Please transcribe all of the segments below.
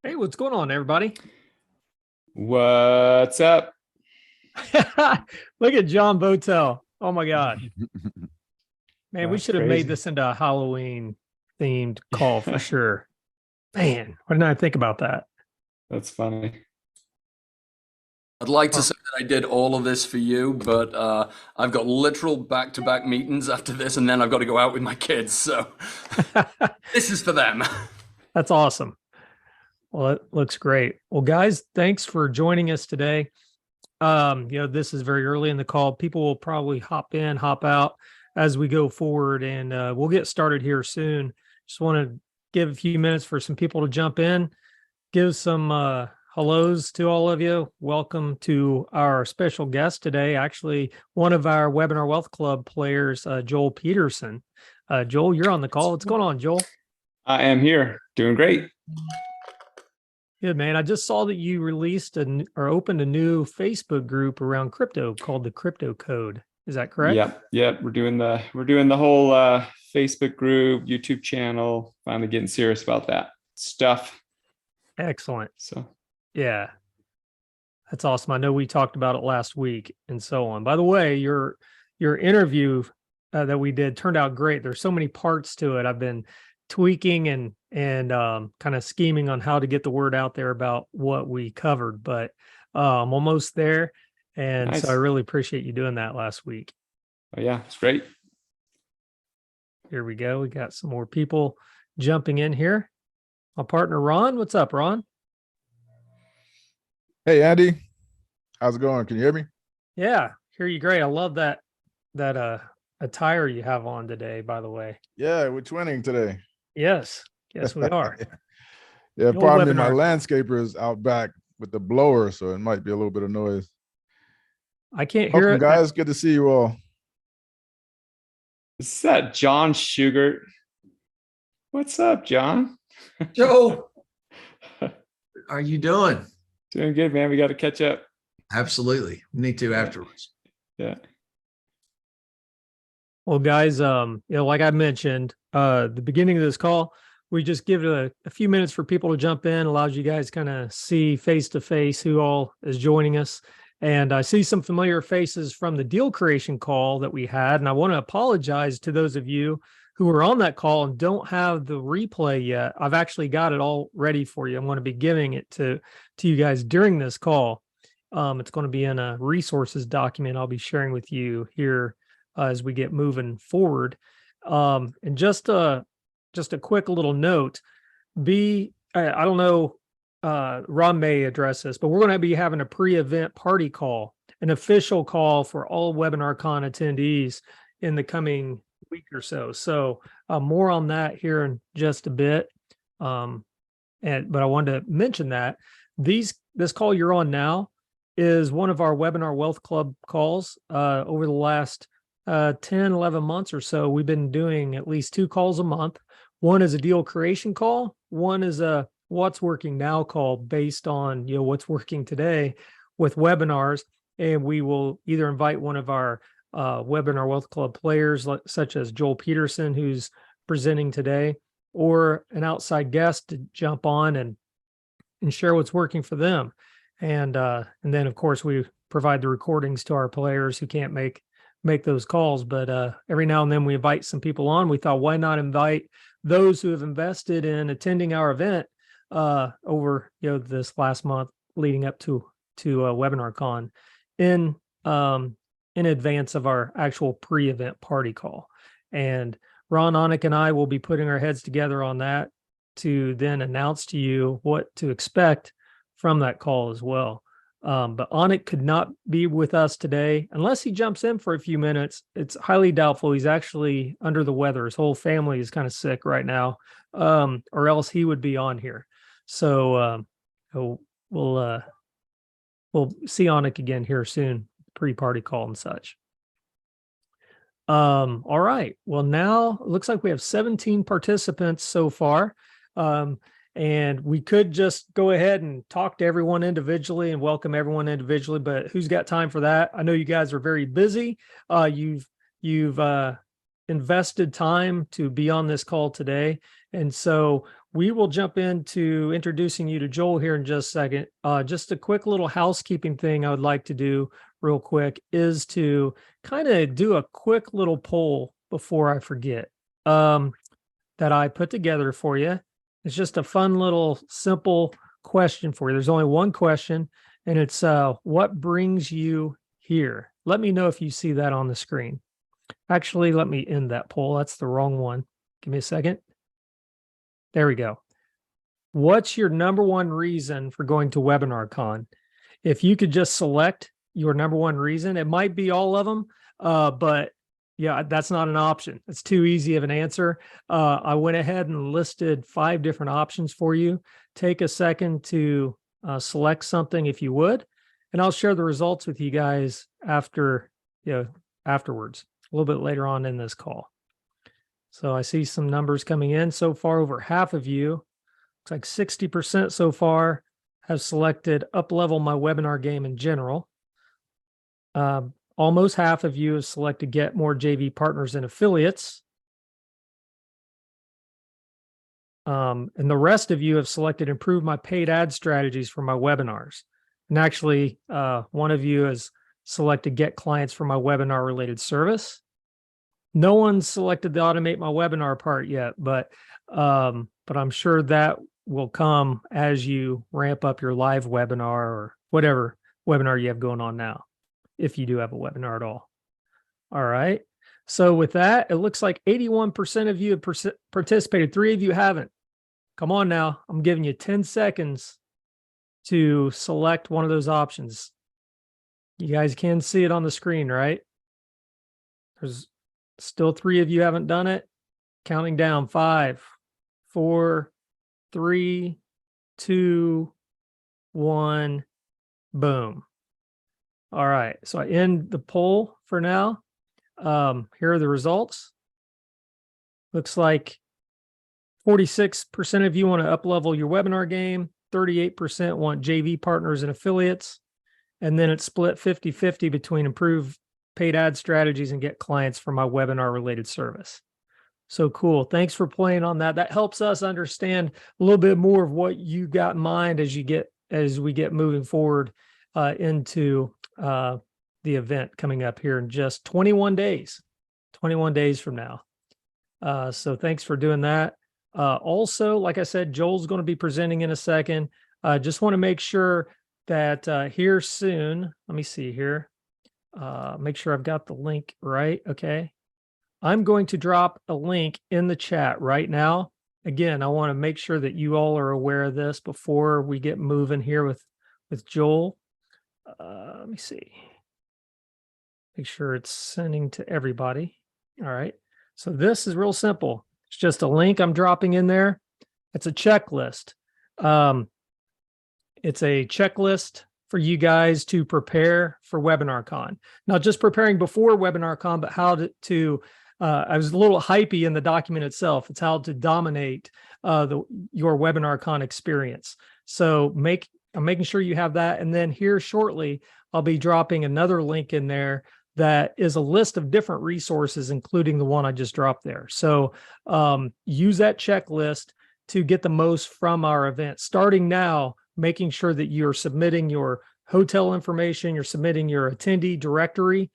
Hey, what's going on, everybody? What's up? Look at John Botel. Oh my gosh. Man, we That's should have made crazy. this into a Halloween themed call for sure. Man, what did I think about that? That's funny. I'd like to Oh, say that I did all of this for you, but I've got literal back-to-back meetings after this, and then I've got to go out with my kids. So this is for them. that's awesome. Well, it looks great. Well, guys, thanks for joining us today. This is very early in the call. People will probably hop in, hop out as we go forward, and we'll get started here soon. Just want to give a few minutes for some people to jump in, give some hellos to all of you. Welcome to our special guest today, actually, one of our Webinar Wealth Club players, Joel Petersen. Joel, you're on the call. What's going on, Joel? I am here, doing great. Good, man. I just saw that you released or opened a new Facebook group around crypto called the Crypto Code. Is that correct? Yep. We're doing the whole Facebook group, YouTube channel. Finally getting serious about that stuff. Excellent. So Yeah, that's awesome. I know we talked about it last week and so on. By the way, your interview that we did turned out great. There's so many parts to it. I've been tweaking and kind of scheming on how to get the word out there about what we covered, but I'm almost there. And so I nice. really appreciate you doing that last week. Oh yeah, it's great. Here we go. We got some more people jumping in here. My partner, Ron. What's up, Ron? Hey, Andy, how's it going? Can you hear me? Yeah, hear you great. I love that attire you have on today, by the way. Yeah, we're twinning today. Yes, yes, we are. Yeah, The old pardon me, my webinar. landscaper is out back with the blower, so it might be a little bit of noise. I can't hear Welcome, it. guys. Good to see you all. Is that John Sugart? What's up, John? Joe, how are you doing? Doing good, man. We got to catch up. Absolutely. We need to afterwards. Yeah. Well, guys, like I mentioned, the beginning of this call, we just give it a few minutes for people to jump in, allows you guys kind of see face to face who all is joining us. And I see some familiar faces from the deal creation call that we had. And I want to apologize to those of you who were on that call and don't have the replay yet. I've actually got it all ready for you. I'm going to be giving it to you guys during this call. It's going to be in a resources document I'll be sharing with you here as we get moving forward. And just a quick little note, I don't know, Ron may address this, but we're going to be having a pre-event party call, an official call for all WebinarCon attendees in the coming week or so. So more on that here in just a bit. But I wanted to mention that this call you're on now is one of our Webinar Wealth Club calls. Over the last 10, 11 months or so, we've been doing at least 2 calls a month. One is a deal creation call. One is a what's working now call based on what's working today with webinars. And we will either invite one of our Webinar Wealth Club players, such as Joel Petersen, who's presenting today, or an outside guest to jump on and share what's working for them. And then, of course, we provide the recordings to our players who can't make those calls. But every now and then we invite some people on. We thought, why not invite those who have invested in attending our event over this last month leading up to WebinarCon in advance of our actual pre-event party call. And Ron, Anik, and I will be putting our heads together on that to then announce to you what to expect from that call as well. But Anik could not be with us today unless he jumps in for a few minutes. It's highly doubtful. He's actually under the weather. His whole family is kind of sick right now, or else he would be on here. So we'll see Anik again here soon, pre-party call and such. All right. Well, now it looks like we have 17 participants so far. And we could just go ahead and talk to everyone individually and welcome everyone individually, but who's got time for that? I know you guys are very busy. You've invested time to be on this call today. And so we will jump into introducing you to Joel here in just a second. Just a quick little housekeeping thing I would like to do real quick is to kind of do a quick little poll before I forget, that I put together for you. It's just a fun little simple question for you. There's only one question, and it's what brings you here? Let me know if you see that on the screen. Actually, let me end that poll. That's the wrong one. Give me a second. There we go. What's your number one reason for going to WebinarCon? If you could just select your number one reason, it might be all of them, but yeah, that's not an option. It's too easy of an answer. I went ahead and listed 5 different options for you. Take a second to select something if you would, and I'll share the results with you guys afterwards, a little bit later on in this call. So I see some numbers coming in. So far, over half of you, looks like 60% so far, have selected up-level my webinar game in general. Almost half of you have selected get more JV partners and affiliates. And the rest of you have selected improve my paid ad strategies for my webinars. And actually, one of you has selected get clients for my webinar related service. No one's selected the automate my webinar part yet, but I'm sure that will come as you ramp up your live webinar or whatever webinar you have going on now, if you do have a webinar at all. All right. So with that, it looks like 81% of you have participated. 3 of you haven't. Come on now. I'm giving you 10 seconds to select one of those options. You guys can see it on the screen, right? There's still 3 of you haven't done it. Counting down 5, 4, 3, 2, 1, boom. All right, so I end the poll for now. Here are the results. Looks like 46% of you want to up-level your webinar game. 38% want JV partners and affiliates. And then it's split 50-50 between improve paid ad strategies and get clients for my webinar related service. So cool. Thanks for playing on that. That helps us understand a little bit more of what you got in mind as we get moving forward into the event coming up here in just 21 days from now. So thanks for doing that. Also, like I said, Joel's going to be presenting in a second. Just want to make sure that here soon, let me see here. Make sure I've got the link right. Okay. I'm going to drop a link in the chat right now. Again, I want to make sure that you all are aware of this before we get moving here with Joel. Let me see. Make sure it's sending to everybody. All right. So this is real simple. It's just a link I'm dropping in there. It's a checklist. It's a checklist for you guys to prepare for WebinarCon. Not just preparing before WebinarCon, but how to I was a little hypey in the document itself. It's how to dominate your WebinarCon experience. So I'm making sure you have that. And then here shortly, I'll be dropping another link in there that is a list of different resources, including the one I just dropped there. So use that checklist to get the most from our event. Starting now, making sure that you're submitting your hotel information, you're submitting your attendee directory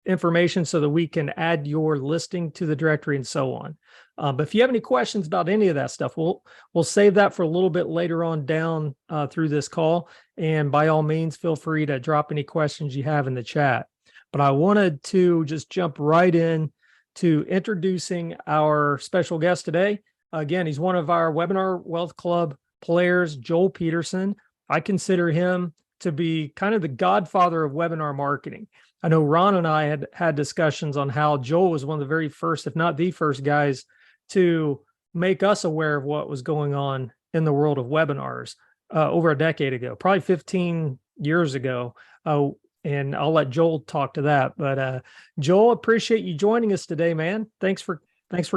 information so that we can add your listing to the directory and so on. But if you have any questions about any of that stuff, we'll save that for a little bit later on down through this call. And by all means, feel free to drop any questions you have in the chat. But I wanted to just jump right in to introducing our special guest today. Again, he's one of our Webinar Wealth Club players, Joel Petersen. I consider him to be kind of the godfather of webinar marketing. I know Ron and I had discussions on how Joel was one of the very first, if not the first guys to make us aware of what was going on in the world of webinars over a decade ago, probably 15 years ago. And I'll let Joel talk to that. But Joel, appreciate you joining us today, man. Thanks for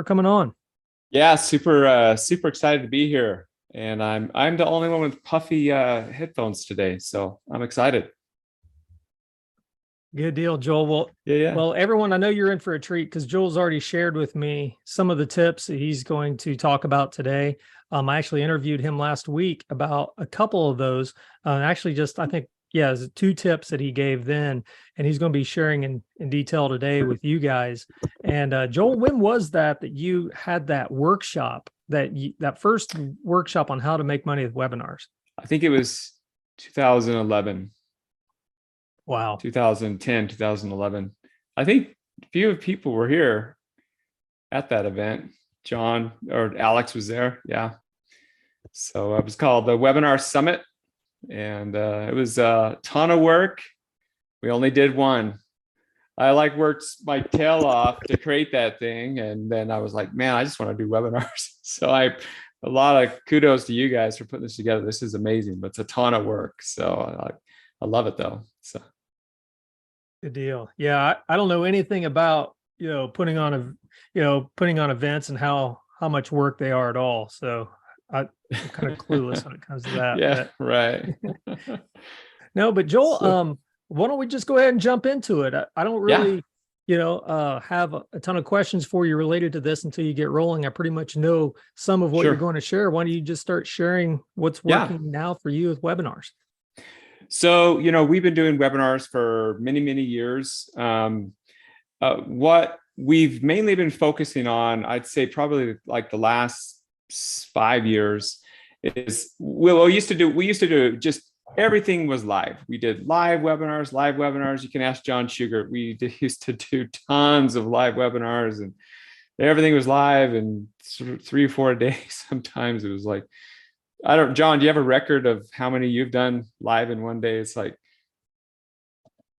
coming on. Yeah, super excited to be here. And I'm the only one with puffy headphones today, so I'm excited. Good deal, Joel. Well, Yeah. well, everyone, I know you're in for a treat because Joel's already shared with me some of the tips that he's going to talk about today. I actually interviewed him last week about a couple of those. Actually, just I think, yeah, it was 2 tips that he gave then, and he's going to be sharing in detail today with you guys. And Joel, when was that you had that workshop, that first workshop on how to make money with webinars? I think it was 2011. Wow. 2010, 2011. I think a few people were here at that event. John or Alex was there. Yeah. So it was called the Webinar Summit, and it was a ton of work. We only did one. I worked my tail off to create that thing. And then I was like, man, I just want to do webinars. So a lot of kudos to you guys for putting this together. This is amazing, but it's a ton of work. So I love it though. So. Good deal. Yeah, I don't know anything about putting on events and how much work they are at all. So I'm kind of clueless when it comes to that. Yeah, right. No, but Joel, why don't we just go ahead and jump into it? I don't really, have a ton of questions for you related to this until you get rolling. I pretty much know some of what Sure. you're going to share. Why don't you just start sharing what's working now for you with webinars? So, we've been doing webinars for many, many years. What we've mainly been focusing on, I'd say probably like the last 5 years is, we used to do just everything was live. We did live webinars. You can ask John Sugar. We used to do tons of live webinars and everything was live, and 3 or 4 a day. Sometimes it was like, John, do you have a record of how many you've done live in one day? It's like,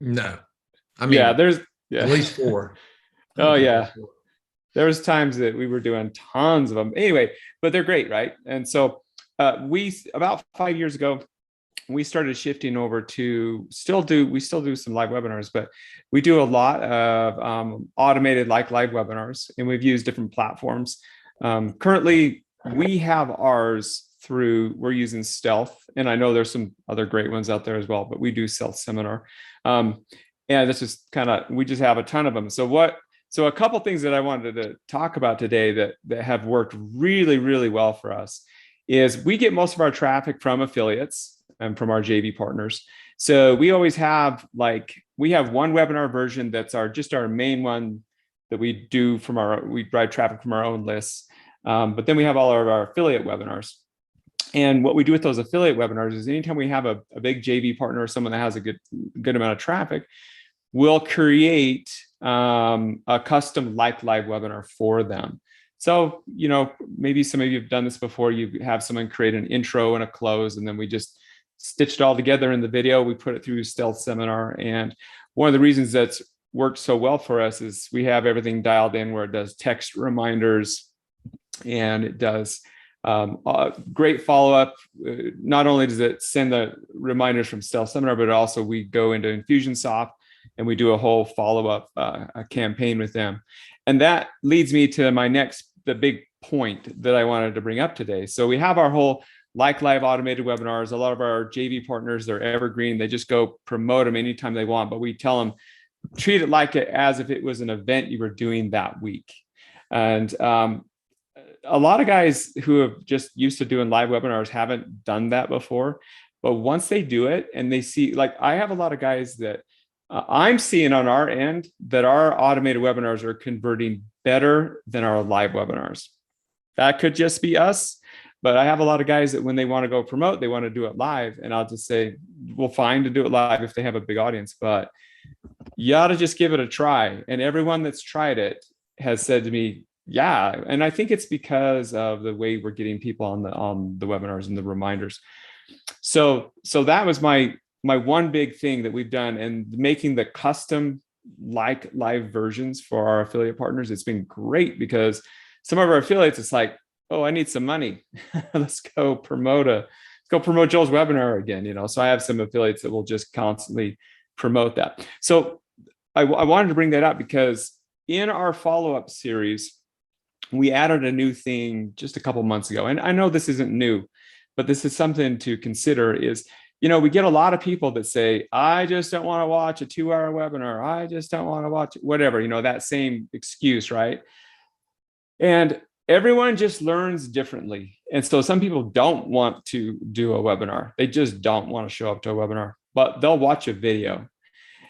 no, I mean, at least 4. Oh yeah. There was times that we were doing tons of them anyway, but they're great. Right. And so about 5 years ago, we started shifting over to we still do some live webinars, but we do a lot of automated live webinars, and we've used different platforms. Currently we have ours we're using Stealth, and I know there's some other great ones out there as well, but we do Stealth Seminar. And this is we just have a ton of them. So a couple things that I wanted to talk about today that have worked really, really well for us is we get most of our traffic from affiliates and from our JV partners. So we always have we have one webinar version that's our main one that we do we drive traffic from our own lists. But then we have all of our affiliate webinars. And what we do with those affiliate webinars is anytime we have a big JV partner or someone that has a good amount of traffic, we'll create a custom live webinar for them. So, maybe some of you have done this before. You have someone create an intro and a close, and then we just stitched it all together in the video. We put it through Stealth Seminar. And one of the reasons that's worked so well for us is we have everything dialed in where it does text reminders, and it does great follow-up. Not only does it send the reminders from Stealth Seminar, but also we go into Infusionsoft and we do a whole follow-up campaign with them. And that leads me to the big point that I wanted to bring up today. So we have our whole live automated webinars. A lot of our JV partners, they're evergreen. They just go promote them anytime they want, but we tell them, treat it as if it was an event you were doing that week. And a lot of guys who have just used to doing live webinars haven't done that before, but once they do it and they see, I have a lot of guys that I'm seeing on our end that our automated webinars are converting better than our live webinars. That could just be us, but I have a lot of guys that when they want to go promote, they want to do it live, and I'll just say, well, fine to do it live if they have a big audience, but you ought to just give it a try. And everyone that's tried it has said to me, yeah. And I think it's because of the way we're getting people on the webinars and the reminders. So that was my one big thing that we've done, and making the custom live versions for our affiliate partners. It's been great because some of our affiliates, it's like, oh, I need some money. Let's go promote Joel's webinar again. So I have some affiliates that will just constantly promote that. So I wanted to bring that up because in our follow-up series, we added a new thing just a couple months ago. And I know this isn't new, but this is something to consider, is we get a lot of people that say, I just don't want to watch a 2-hour webinar. I just don't want to watch whatever, that same excuse, right? And everyone just learns differently. And so some people don't want to do a webinar. They just don't want to show up to a webinar, but they'll watch a video.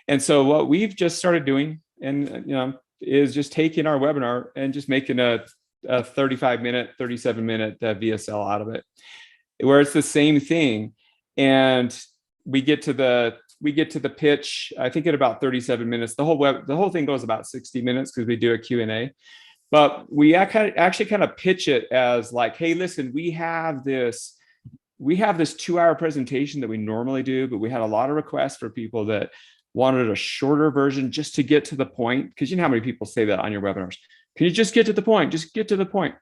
And so what we've just started doing, and is just taking our webinar and just making a 35-minute, 37-minute VSL out of it, where it's the same thing. And we get to the pitch, I think, at about 37 minutes. The whole thing goes about 60 minutes because we do a Q&A. But we actually kind of pitch it as like, hey, listen, we have this 2-hour presentation that we normally do, but we had a lot of requests for people that wanted a shorter version just to get to the point. Because you know how many people say that on your webinars. Can you just get to the point? Just get to the point.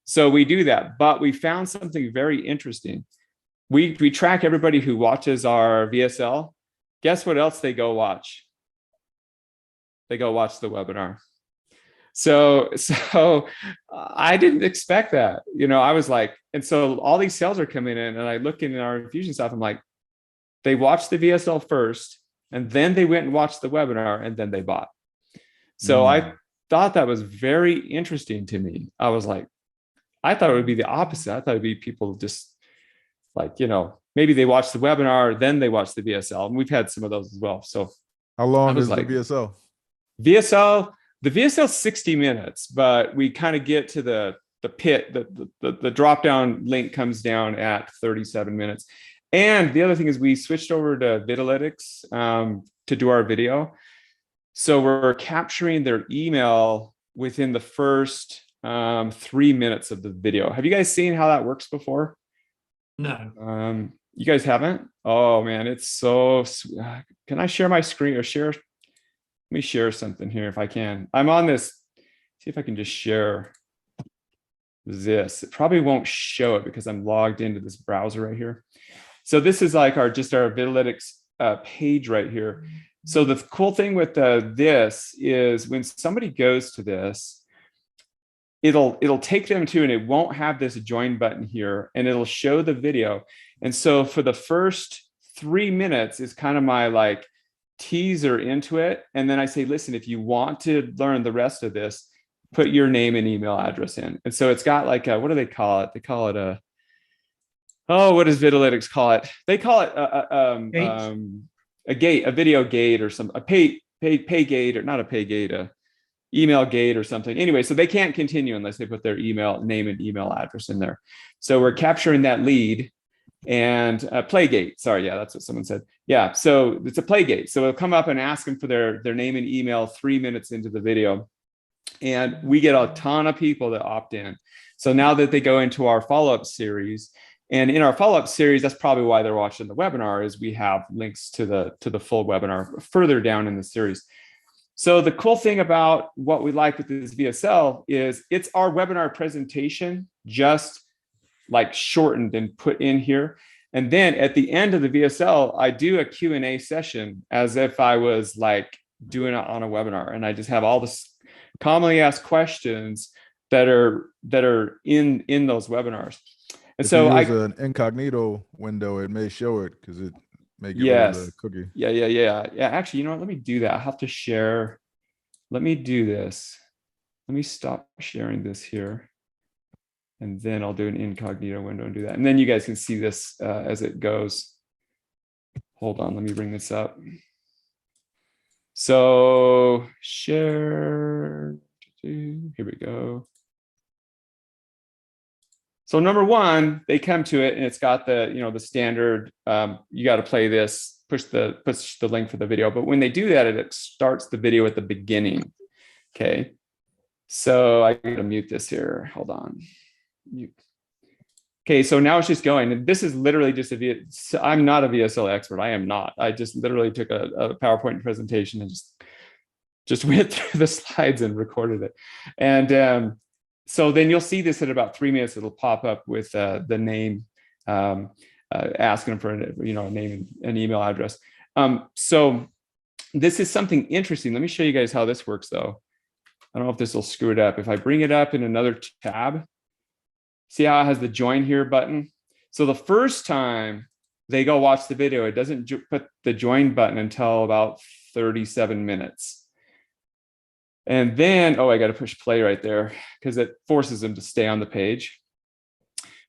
So we do that. But we found something very interesting. We track everybody who watches our VSL. Guess what else they go watch? They go watch the webinar. So I didn't expect that. I was like, and so all these sales are coming in, and I look in our Infusionsoft, I'm like, they watched the VSL first, and then they went and watched the webinar, and then they bought. So I thought that was very interesting to me. I was like, I thought it would be the opposite. I thought it'd be people just like, maybe they watch the webinar, then they watch the VSL. And we've had some of those as well. So how long is the VSL? The VSL 60 minutes, but we kind of get to the pit, the drop down link comes down at 37 minutes. And the other thing is we switched over to Vitalytics to do our video. So we're capturing their email within the first 3 minutes of the video. Have you guys seen how that works before? No. You guys haven't? Oh man, it's so sweet. Can I share my screen or share? Let me share something here if I can. I'm on this. See if I can just share this. It probably won't show it because I'm logged into this browser right here. So this is like our Vitalytics page right here. So the cool thing with this is when somebody goes to this, it'll take them to, and it won't have this join button here, and it'll show the video. And so for the first 3 minutes is kind of my like teaser into it. And then I say, listen, if you want to learn the rest of this, put your name and email address in. And so it's got like what do they call it? They call it what does Vitalytics call it? They call it a gate, a video gate, or a pay gate, or not a pay gate, a email gate or something. Anyway, so they can't continue unless they put their name and email address in there. So we're capturing that lead. And play gate. Sorry, yeah, that's what someone said. Yeah, so it's a play gate. So it'll come up and ask them for their name and email 3 minutes into the video. And we get a ton of people that opt in. So now that they go into our follow-up series, and in our follow-up series, that's probably why they're watching the webinar, is we have links to the full webinar further down in the series. So the cool thing about what we like with this VSL is it's our webinar presentation, just like shortened and put in here. And then at the end of the VSL, I do a Q&A session as if I was like doing it on a webinar. And I just have all this commonly asked questions that are in those webinars. And if so you use an incognito window, it may show it because it may give it a cookie. Yeah. Actually, you know what? Let me do that. I have to share. Let me do this. Let me stop sharing this here. And then I'll do an incognito window and do that. And then you guys can see this as it goes. Hold on, let me bring this up. So share, here we go. So number one, they come to it and it's got the standard, you got to play this, push the link for the video. But when they do that, it starts the video at the beginning. Okay. So I gotta mute this here. Hold on. Okay, so now it's just going, and this is literally just I'm not a VSL expert. I am not. I just literally took a PowerPoint presentation and just went through the slides and recorded it. And so then you'll see this at about 3 minutes. It'll pop up with the name, asking them for a name and email address. So this is something interesting. Let me show you guys how this works, though. I don't know if this will screw it up. If I bring it up in another tab. See how it has the join here button? So the first time they go watch the video. It doesn't put the join button until about 37 minutes. And then, oh, I got to push play right there because it forces them to stay on the page.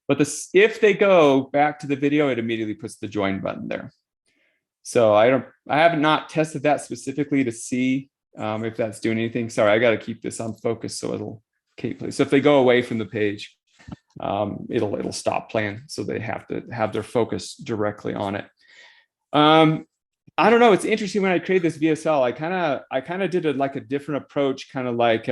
But if they go back to the video, it immediately puts the join button there. So I have not tested that specifically to see if that's doing anything. Sorry, I got to keep this on focus so it'll keep play. So if they go away from the page, it'll stop playing. So they have to have their focus directly on it. I don't know. It's interesting. When I created this VSL, I kind of did a different approach, kind of like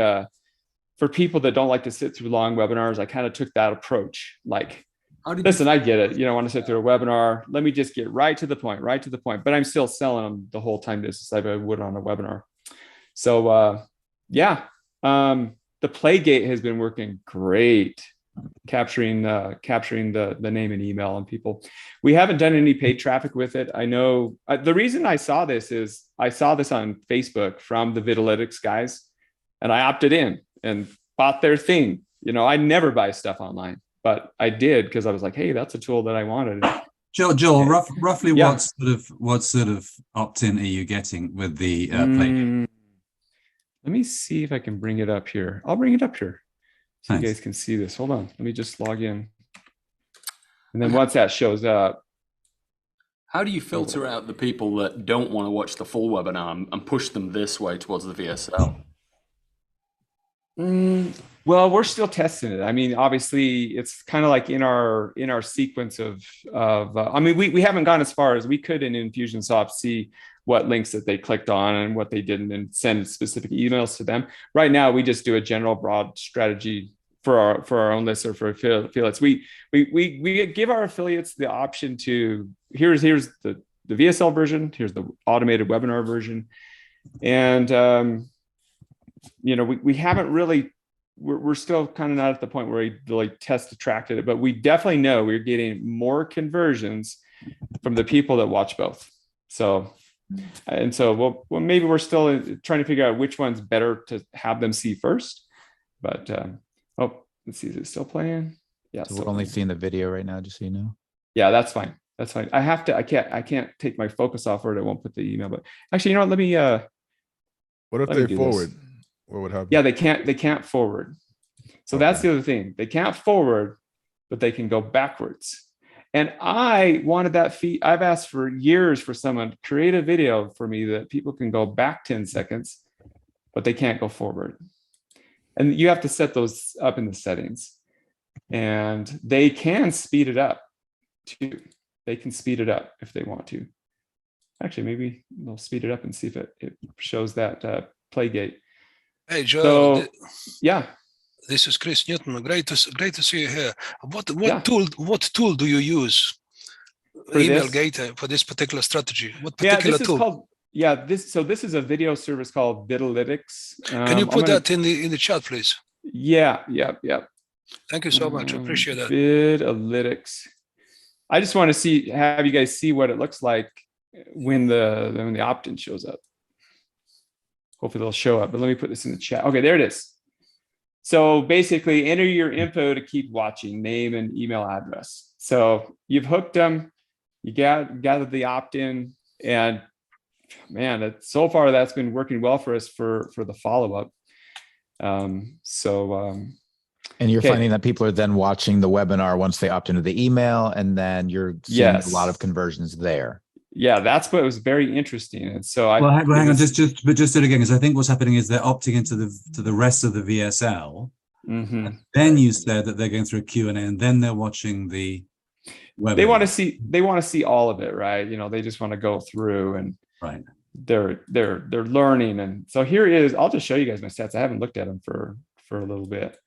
for people that don't like to sit through long webinars. I kind of took that approach. Like, listen, I get it. You don't want to sit through a webinar. Let me just get right to the point. But I'm still selling them the whole time just as I would on a webinar. So yeah, the Playgate has been working great, capturing the name and email and people. We haven't done any paid traffic with it. I know the reason I saw this is I saw this on Facebook from the Vitalytics guys, and I opted in and bought their thing. You know, I never buy stuff online, but I did because I was like, hey, that's a tool that I wanted. Joel, roughly Yeah. what sort of opt-in are you getting with the Playgate? Let me see if I can bring it up here. I'll bring it up here so Thanks. you guys can see this. Hold on. Let me just log in. And then once that shows up. How do you filter out the people that don't want to watch the full webinar and push them this way towards the VSL? Well, we're still testing it. I mean, obviously, it's kind of like in our sequence of I mean, we haven't gone as far as we could in Infusionsoft see what links that they clicked on and what they didn't, and send specific emails to them. Right now, we just do a general broad strategy for our own list or for affiliates. We give our affiliates the option to here's the VSL version, here's the automated webinar version, and you know, we haven't really. We're still kind of not at the point where we really test attracted it, but we definitely know we're getting more conversions from the people that watch both. So, and so, well, maybe we're still trying to figure out which one's better to have them see first. But oh, let's see, is it still playing? Yeah. So we're only seeing the video right now, just so you know. Yeah, that's fine. That's fine. I can't take my focus off, or it won't put the email. But actually, you know what? Let me. What if they forward? What would happen? Yeah, they can't forward. So that's the other thing. They can't forward, but they can go backwards. And I wanted that feat. I've asked for years for someone to create a video for me that people can go back 10 seconds, but they can't go forward. And you have to set those up in the settings. And they can speed it up too. They can speed it up if they want to. Actually, maybe they'll speed it up and see if it shows that Playgate. Hey, Joel. So, yeah. This is Chris Newton. Great to see you here. What tool do you use? For EmailGate for this particular strategy. What particular tool? This is a video service called Vitalytics. Can you put that in the chat, please? Yeah. Thank you so much. I appreciate that. Vitalytics. I just want to have you guys see what it looks like when the opt-in shows up. Hopefully they'll show up, but let me put this in the chat. Okay, there it is. So basically enter your info to keep watching, name and email address. So you've hooked them, you gathered the opt-in, and man, so far that's been working well for us for the follow-up. And you're finding that people are then watching the webinar once they opt into the email, and then you're seeing a lot of conversions there. Yeah, that's what was very interesting. And so hang on, just do it again, because I think what's happening is they're opting into the rest of the VSL. Mm-hmm. Then you said that they're going through a Q&A, and then they're watching the webinar. They want to see all of it, right? You know, they just want to go through, and right. They're learning. And so here is, I'll just show you guys my stats. I haven't looked at them for a little bit.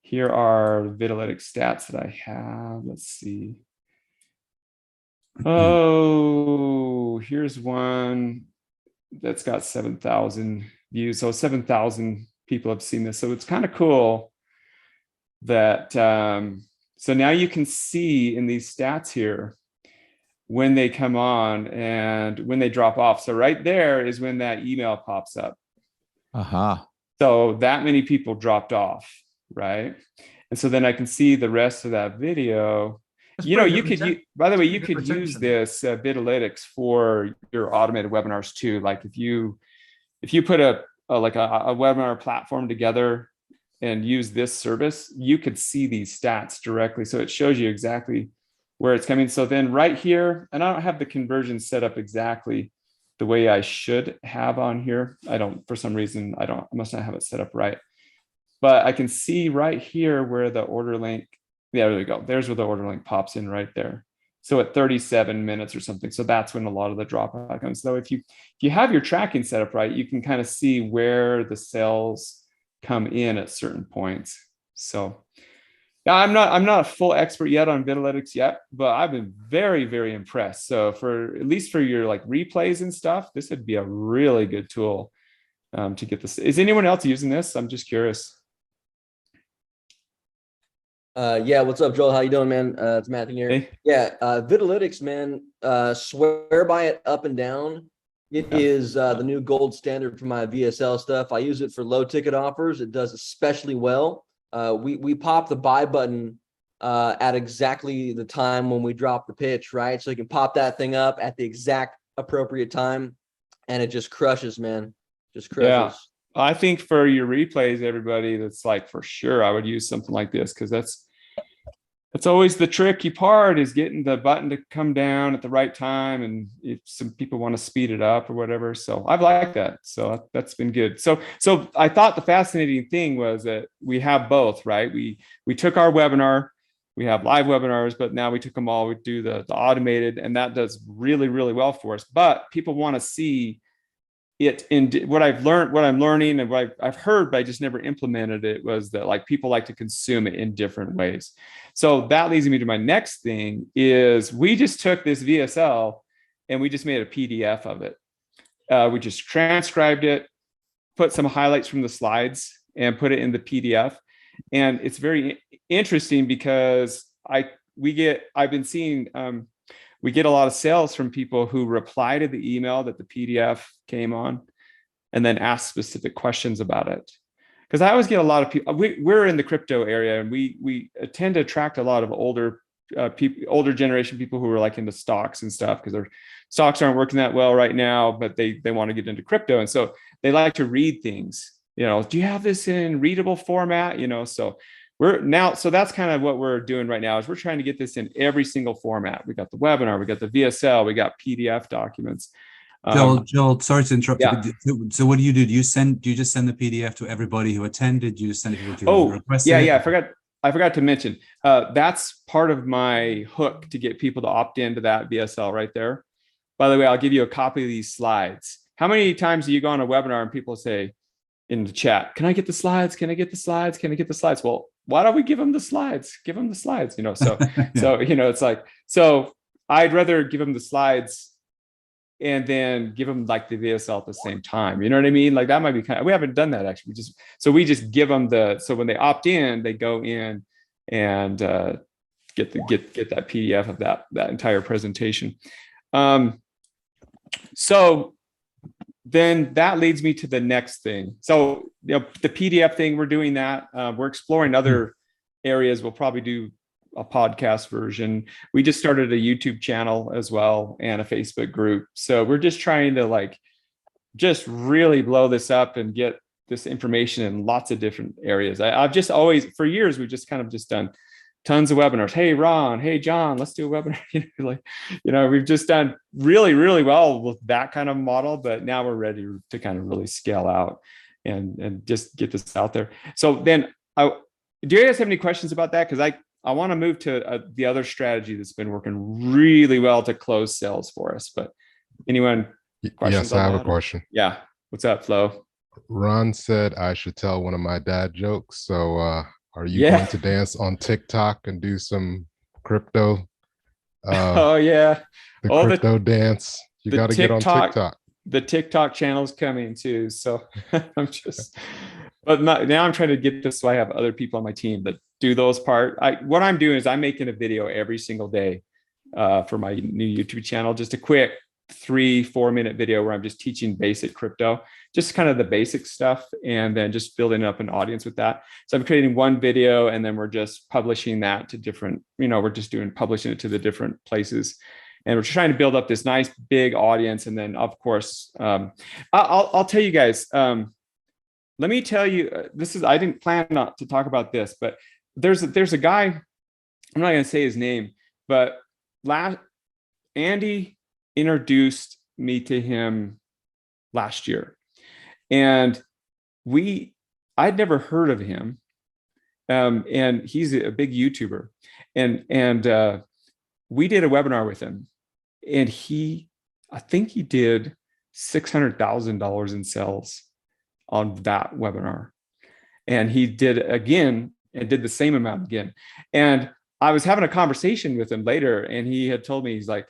Here are Vitalytics stats that I have. Let's see. Oh, here's one that's got 7,000 views. So 7,000 people have seen this. So it's kind of cool that, so now you can see in these stats here, when they come on and when they drop off. So right there is when that email pops up. So that many people dropped off, right? And so then I can see the rest of that video. You know, you could use, by the way, you could use this Bitalytics for your automated webinars too. Like if you put a webinar platform together and use this service, you could see these stats directly. So it shows you exactly where it's coming. So then right here, and I don't have the conversion set up exactly the way I should have on here. I don't, for some reason, I must not have it set up right. But I can see right here where the order link, yeah, there we go. There's where the order link pops in right there. So at 37 minutes or something. So that's when a lot of the dropout comes. So if you have your tracking set up right, you can kind of see where the sales come in at certain points. So yeah, I'm not a full expert yet on Vitalytics yet, but I've been very, very impressed. So for at least for your like replays and stuff, this would be a really good tool to get this. Is anyone else using this? I'm just curious. Yeah, what's up, Joel? How you doing, man? It's Matthew here. Hey. Yeah, Vitalytics, man, swear by it up and down. It is the new gold standard for my VSL stuff. I use it for low ticket offers. It does especially well. We pop the buy button at exactly the time when we drop the pitch, right? So you can pop that thing up at the exact appropriate time, and it just crushes, man. Just crushes. Yeah. I think for your replays, everybody, that's like for sure I would use something like this, because that's always the tricky part, is getting the button to come down at the right time, and if some people want to speed it up or whatever. So I've liked that. So that's been good. So I thought the fascinating thing was that we have both, right? We took our webinar, we have live webinars, but now we took them all, we do the automated, and that does really, really well for us. But people want to see it in what I'm learning, and what I've heard, but I just never implemented it, was that like people like to consume it in different ways. So that leads me to my next thing, is we just took this VSL and we just made a PDF of it. We just transcribed it, put some highlights from the slides, and put it in the PDF. And it's very interesting because we get a lot of sales from people who reply to the email that the PDF came on and then ask specific questions about it. Because I always get a lot of people, we're in the crypto area, and we tend to attract a lot of older people, older generation people who are like into stocks and stuff, because their stocks aren't working that well right now, but they want to get into crypto. And so they like to read things, you know, do you have this in readable format? You know, so that's kind of what we're doing right now, is we're trying to get this in every single format. We got the webinar, we got the VSL, we got PDF documents. Joel, sorry to interrupt yeah. you. So what do? Do you just send the PDF to everybody who attended? Do you just send it to people who requested? Yeah. I forgot to mention, that's part of my hook to get people to opt into that VSL right there. By the way, I'll give you a copy of these slides. How many times do you go on a webinar and people say in the chat, can I get the slides? Can I get the slides? Can I get the slides? Well, why don't we give them the slides? Give them the slides, you know? So, yeah. So, you know, it's like, so I'd rather give them the slides and then give them like the VSL at the same time. You know what I mean? Like that might be we haven't done that actually. We just give them so when they opt in, they go in and get that PDF of that entire presentation. So then that leads me to the next thing. So, you know, the PDF thing, we're doing that. We're exploring other areas. We'll probably do a podcast version. We just started a YouTube channel as well, and a Facebook group. So we're just trying to just really blow this up and get this information in lots of different areas. I've just always, for years, we've just kind of just done tons of webinars. Hey, Ron, hey, John, let's do a webinar. We've just done really, really well with that kind of model, but now we're ready to kind of really scale out and just get this out there. So then do you guys have any questions about that? Because I want to move to the other strategy that's been working really well to close sales for us. But anyone? Yes, I have a question. Yeah. What's up, Flo? Ron said I should tell one of my dad jokes. So are you going to dance on TikTok and do some crypto? Oh, yeah. The crypto dance. You got to get on TikTok. The TikTok channel's coming too. So but now I'm trying to get this so I have other people on my team that do those part. What I'm doing is I'm making a video every single day for my new YouTube channel, just a quick 3-4 minute video where I'm just teaching basic crypto, just kind of the basic stuff, and then just building up an audience with that. So I'm creating one video, and then we're just publishing that to different, we're just publishing it to the different places. And we're trying to build up this nice big audience. And then of course, I'll tell you guys, let me tell you, I didn't plan not to talk about this, but there's a guy, I'm not going to say his name, but Andy introduced me to him last year, and I'd never heard of him, and he's a big YouTuber, and we did a webinar with him, and I think he did $600,000 in sales on that webinar, and he did again and did the same amount again. And I was having a conversation with him later, and he had told me, he's like,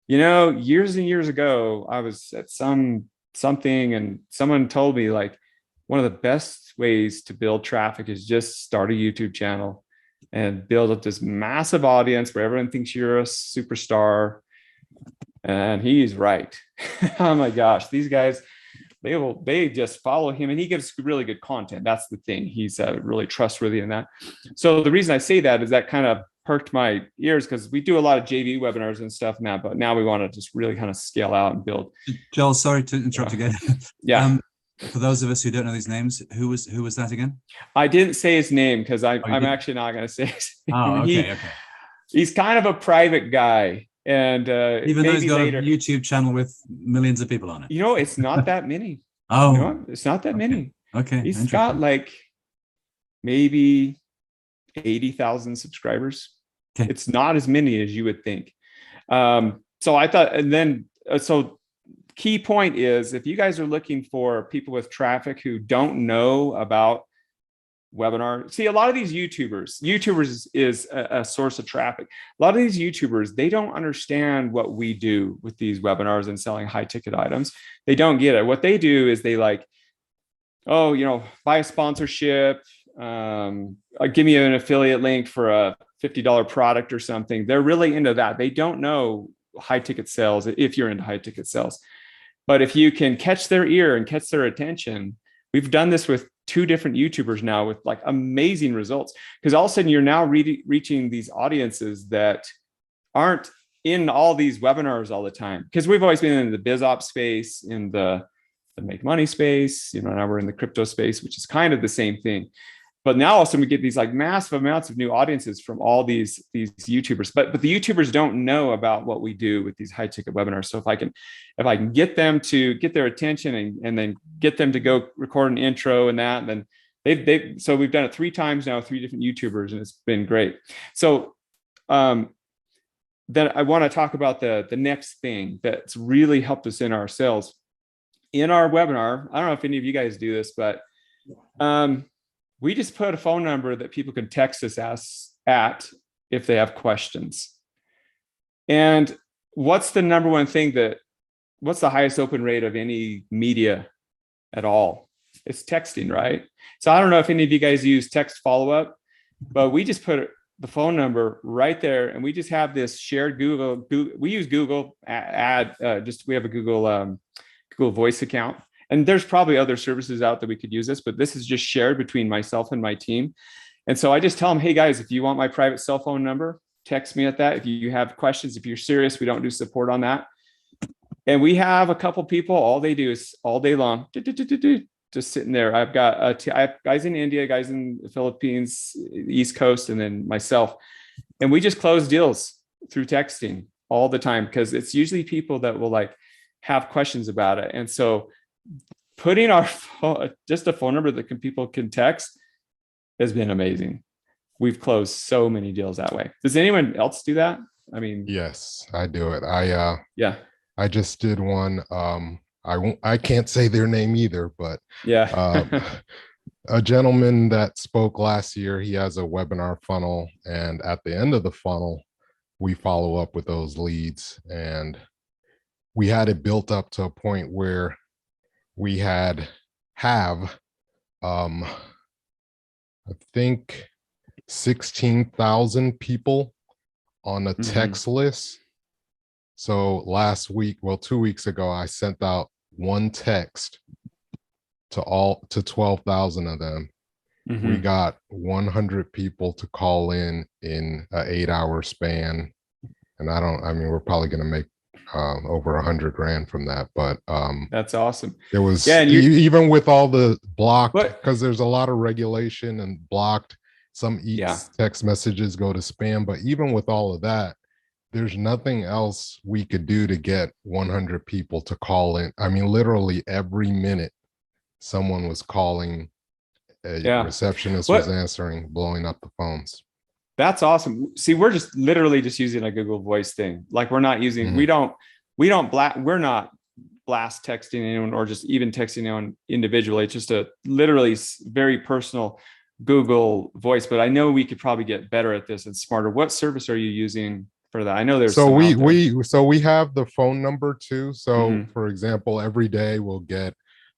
years and years ago, I was at something, and someone told me, like, one of the best ways to build traffic is just start a YouTube channel and build up this massive audience where everyone thinks you're a superstar. And he's right. Oh my gosh, these guys, they just follow him, and he gives really good content. That's the thing. He's really trustworthy in that. So the reason I say that is that kind of perked my ears, because we do a lot of JV webinars and stuff now, but now we want to just really kind of scale out and build. Joel, sorry to interrupt again. Yeah. For those of us who don't know these names, who was that again? I didn't say his name because I'm actually not going to say his name. Oh, okay. He's kind of a private guy. And even though he's got a YouTube channel with millions of people on it, it's not that many. It's not that many. Okay, he's got like maybe 80,000 subscribers. Okay. It's not as many as you would think. So I thought, and then so key point is, if you guys are looking for people with traffic who don't know about webinar, see, a lot of these YouTubers is a source of traffic. A lot of these YouTubers, they don't understand what we do with these webinars and selling high ticket items. They don't get it. What they do is they like, buy a sponsorship, give me an affiliate link for a $50 product or something. They're really into that. They don't know high ticket sales, if you're into high ticket sales. But if you can catch their ear and catch their attention, we've done this with 2 different YouTubers now with like amazing results, because all of a sudden you're now reaching these audiences that aren't in all these webinars all the time. Because we've always been in the biz ops space, in the make money space, now we're in the crypto space, which is kind of the same thing. But now also we get these like massive amounts of new audiences from all these YouTubers, but the YouTubers don't know about what we do with these high ticket webinars. So if I can get them to get their attention and then get them to go record an intro and that, then so we've done it 3 times now, 3 different YouTubers, and it's been great. So then I want to talk about the next thing that's really helped us in our sales. In our webinar, I don't know if any of you guys do this, but we just put a phone number that people can text us at if they have questions. And what's the number one thing what's the highest open rate of any media at all? It's texting, right? So I don't know if any of you guys use text follow-up, but we just put the phone number right there, and we just have this shared Google we use Google we have a Google Voice account. And there's probably other services out that we could use this, but this is just shared between myself and my team. And so I just tell them, hey guys, if you want my private cell phone number, text me at that. If you have questions, if you're serious, we don't do support on that. And we have a couple people, all they do is all day long, just sitting there. I've got I have guys in India, guys in the Philippines, East Coast, and then myself. And we just close deals through texting all the time, because it's usually people that will like have questions about it. And so putting our just a phone number that people can text has been amazing. We've closed so many deals that way. Does anyone else do that? I mean, yes, I do it. I just did one. I can't say their name either, but a gentleman that spoke last year, he has a webinar funnel, and at the end of the funnel, we follow up with those leads, and we had it built up to a point where we have I think 16,000 people on a text list, So last week, well, 2 weeks ago, I sent out one text to 12,000 of them. We got 100 people to call in an 8-hour span. And I mean, we're probably going to make over 100 grand from that, but that's awesome. It was, yeah, even with all the blocked, because there's a lot of regulation and blocked, some text messages go to spam, but even with all of that, there's nothing else we could do to get 100 people to call in. I mean, literally every minute someone was calling, a receptionist was answering, blowing up the phones. That's awesome. See, we're just literally just using a Google Voice thing. Like we're not using, we're not blast texting anyone or just even texting anyone individually. It's just a literally very personal Google Voice, but I know we could probably get better at this and smarter. What service are you using for that? I know there's so we have the phone number too. So for example, every day we'll get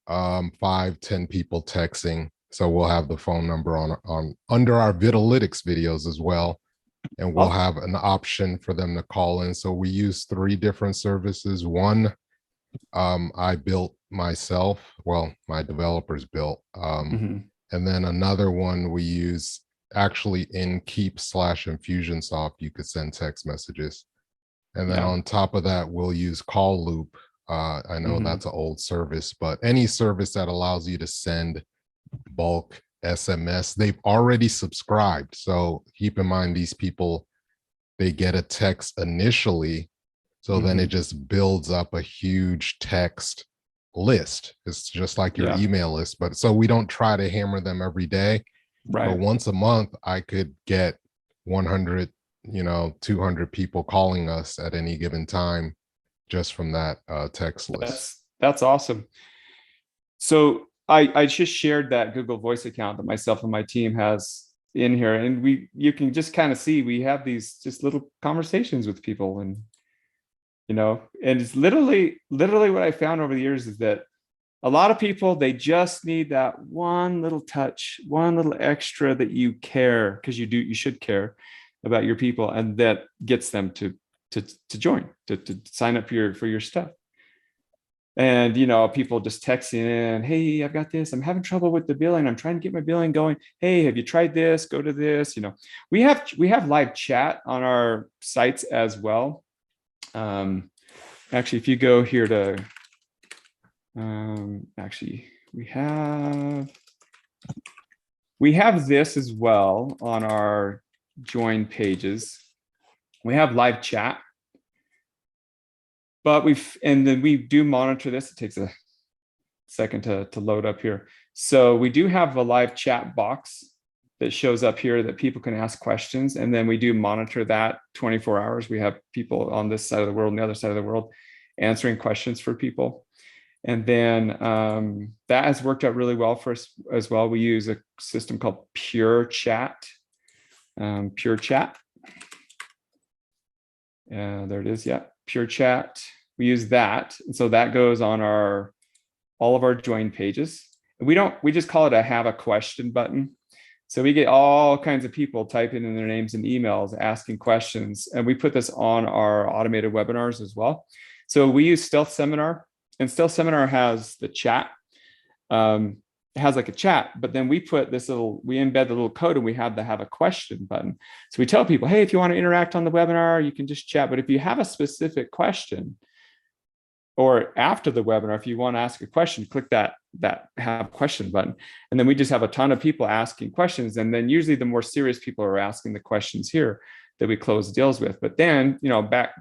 5-10 people texting. So we'll have the phone number on under our Vitalytics videos as well. And we'll have an option for them to call in. So we use 3 different services. One, I built myself. Well, my developers built. And then another one we use actually in Keep/Infusionsoft, you could send text messages. And then on top of that, we'll use Call Loop. I know that's an old service, but any service that allows you to send bulk SMS, they've already subscribed. So keep in mind, these people, they get a text initially. So then it just builds up a huge text list. It's just like your email list, but so we don't try to hammer them every day. Right. But once a month, I could get 100, 200 people calling us at any given time just from that text list. That's awesome. So I just shared that Google Voice account that myself and my team has in here, and you can just kind of see we have these just little conversations with people, and and it's literally what I found over the years is that a lot of people, they just need that one little touch, one little extra that you care, because you should care about your people, and that gets them to join, to sign up for your stuff. And people just texting in, hey, I've got this, I'm having trouble with the billing, I'm trying to get my billing going, hey, have you tried this, go to this. We have live chat on our sites as well. Actually, if you go here to actually we have this as well on our join pages. We have live chat. But then we do monitor this. It takes a second to load up here. So we do have a live chat box that shows up here that people can ask questions. And then we do monitor that 24 hours. We have people on this side of the world and the other side of the world answering questions for people. And then that has worked out really well for us as well. We use a system called Pure Chat. Pure Chat. There it is. Yeah, Pure Chat. We use that, and so that goes on all of our join pages. We just call it a have a question button. So we get all kinds of people typing in their names and emails, asking questions, and we put this on our automated webinars as well. So we use Stealth Seminar, and Stealth Seminar has the chat. It has like a chat, but then we embed the little code, and we have a question button. So we tell people, hey, if you want to interact on the webinar, you can just chat. But if you have a specific question, or after the webinar, if you want to ask a question, click that have question button. And then we just have a ton of people asking questions. And then usually the more serious people are asking the questions here that we close deals with. But then,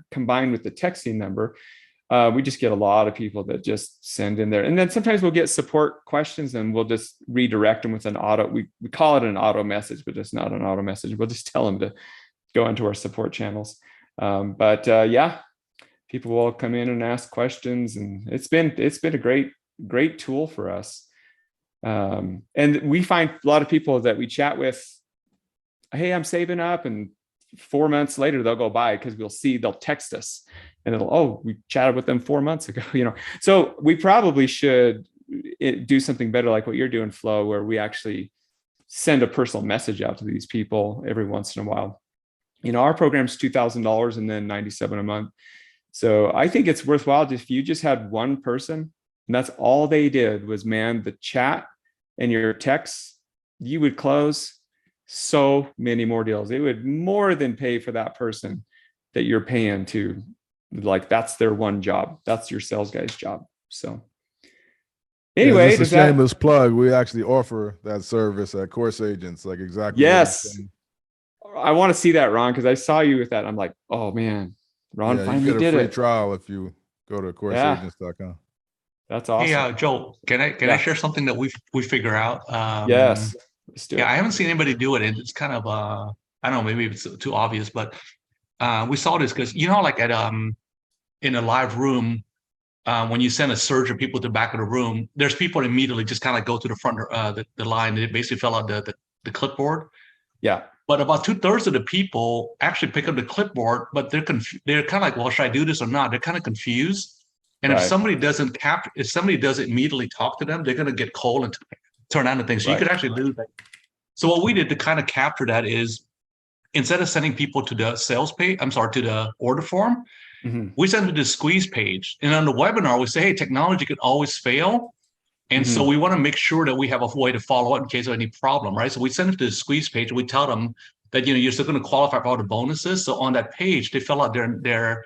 combined with the texting number, we just get a lot of people that just send in there. And then sometimes we'll get support questions, and we'll just redirect them with an auto. We call it an auto message, but it's not an auto message. We'll just tell them to go into our support channels. People will come in and ask questions, and it's been a great tool for us. And we find a lot of people that we chat with, hey, I'm saving up, and 4 months later they'll go by, because they'll text us, and we chatted with them 4 months ago. So we probably should do something better, like what you're doing, Flo, where we actually send a personal message out to these people every once in a while. Our program's $2,000 and then $97 a month. So I think it's worthwhile if you just had one person and that's all they did was man the chat and your texts, you would close so many more deals. It would more than pay for that person that you're paying to, like, that's their one job. That's your sales guy's job. So anyway, yeah, just a shameless plug. We actually offer that service at Course Agents, like exactly. Yes. I want to see that, Ron, because I saw you with that. I'm like, oh man, Ron finally you did get a free it. trial if you go to courseagents.com. That's awesome. Hey, Joel, can I share something that we figure out? Yes. Yeah, I haven't seen anybody do it, and it's kind of I don't know, maybe it's too obvious, but we saw this because like at in a live room, when you send a surge of people to the back of the room, there's people that immediately just kind of go to the front the line. They basically fill out the clipboard. Yeah. But about 2/3 of the people actually pick up the clipboard, but they're kind of like, well, should I do this or not? They're kind of confused. And if somebody doesn't immediately talk to them, they're going to get cold and turn on the thing. So you could actually do that. So what we did to kind of capture that is, instead of sending people to the sales page, to the order form, we send them to the squeeze page. And on the webinar, we say, hey, technology can always fail. And so we want to make sure that we have a way to follow up in case of any problem, right? So we send them to the squeeze page and we tell them that, you're still going to qualify for all the bonuses. So on that page, they fill out their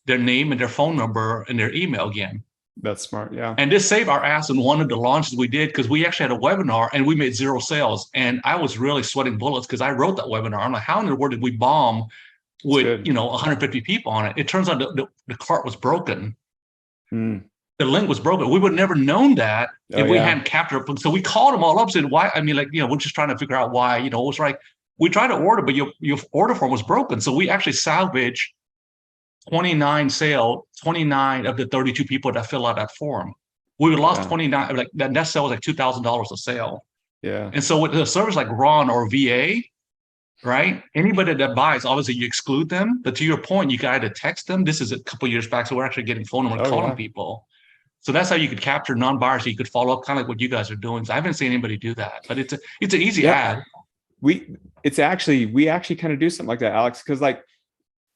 name and their phone number and their email again. That's smart. Yeah. And this saved our ass in one of the launches we did, because we actually had a webinar and we made 0 sales. And I was really sweating bullets because I wrote that webinar. I'm like, how in the world did we bomb with 150 people on it? It turns out the cart was broken. The link was broken. We would have never known that if we hadn't captured it. So we called them all up and said, why? I mean, we're just trying to figure out why, it was like, we tried to order, but your order form was broken. So we actually salvaged 29 of the 32 people that fill out that form. We lost 29, like that sale was like $2,000 a sale. Yeah. And so with a service like Ron or VA, right? Anybody that buys, obviously you exclude them, but to your point, you got to text them. This is a couple of years back. So we're actually getting phone number calling people. So that's how you could capture non-buyers. So you could follow up, kind of like what you guys are doing. So I haven't seen anybody do that, but it's an easy ad. We actually kind of do something like that, Alex, because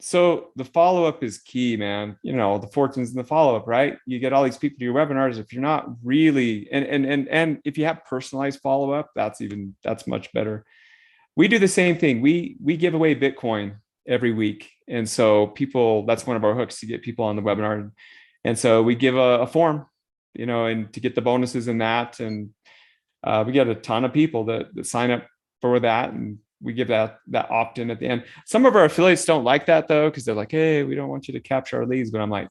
so the follow-up is key, man. The fortunes in the follow-up, right? You get all these people to your webinars. If you're not really, and if you have personalized follow-up, that's much better. We do the same thing. We give away Bitcoin every week. And so that's one of our hooks to get people on the webinar. And so we give a form, and to get the bonuses in that. And we get a ton of people that sign up for that. And we give that opt-in at the end. Some of our affiliates don't like that though, because they're like, hey, we don't want you to capture our leads. But I'm like,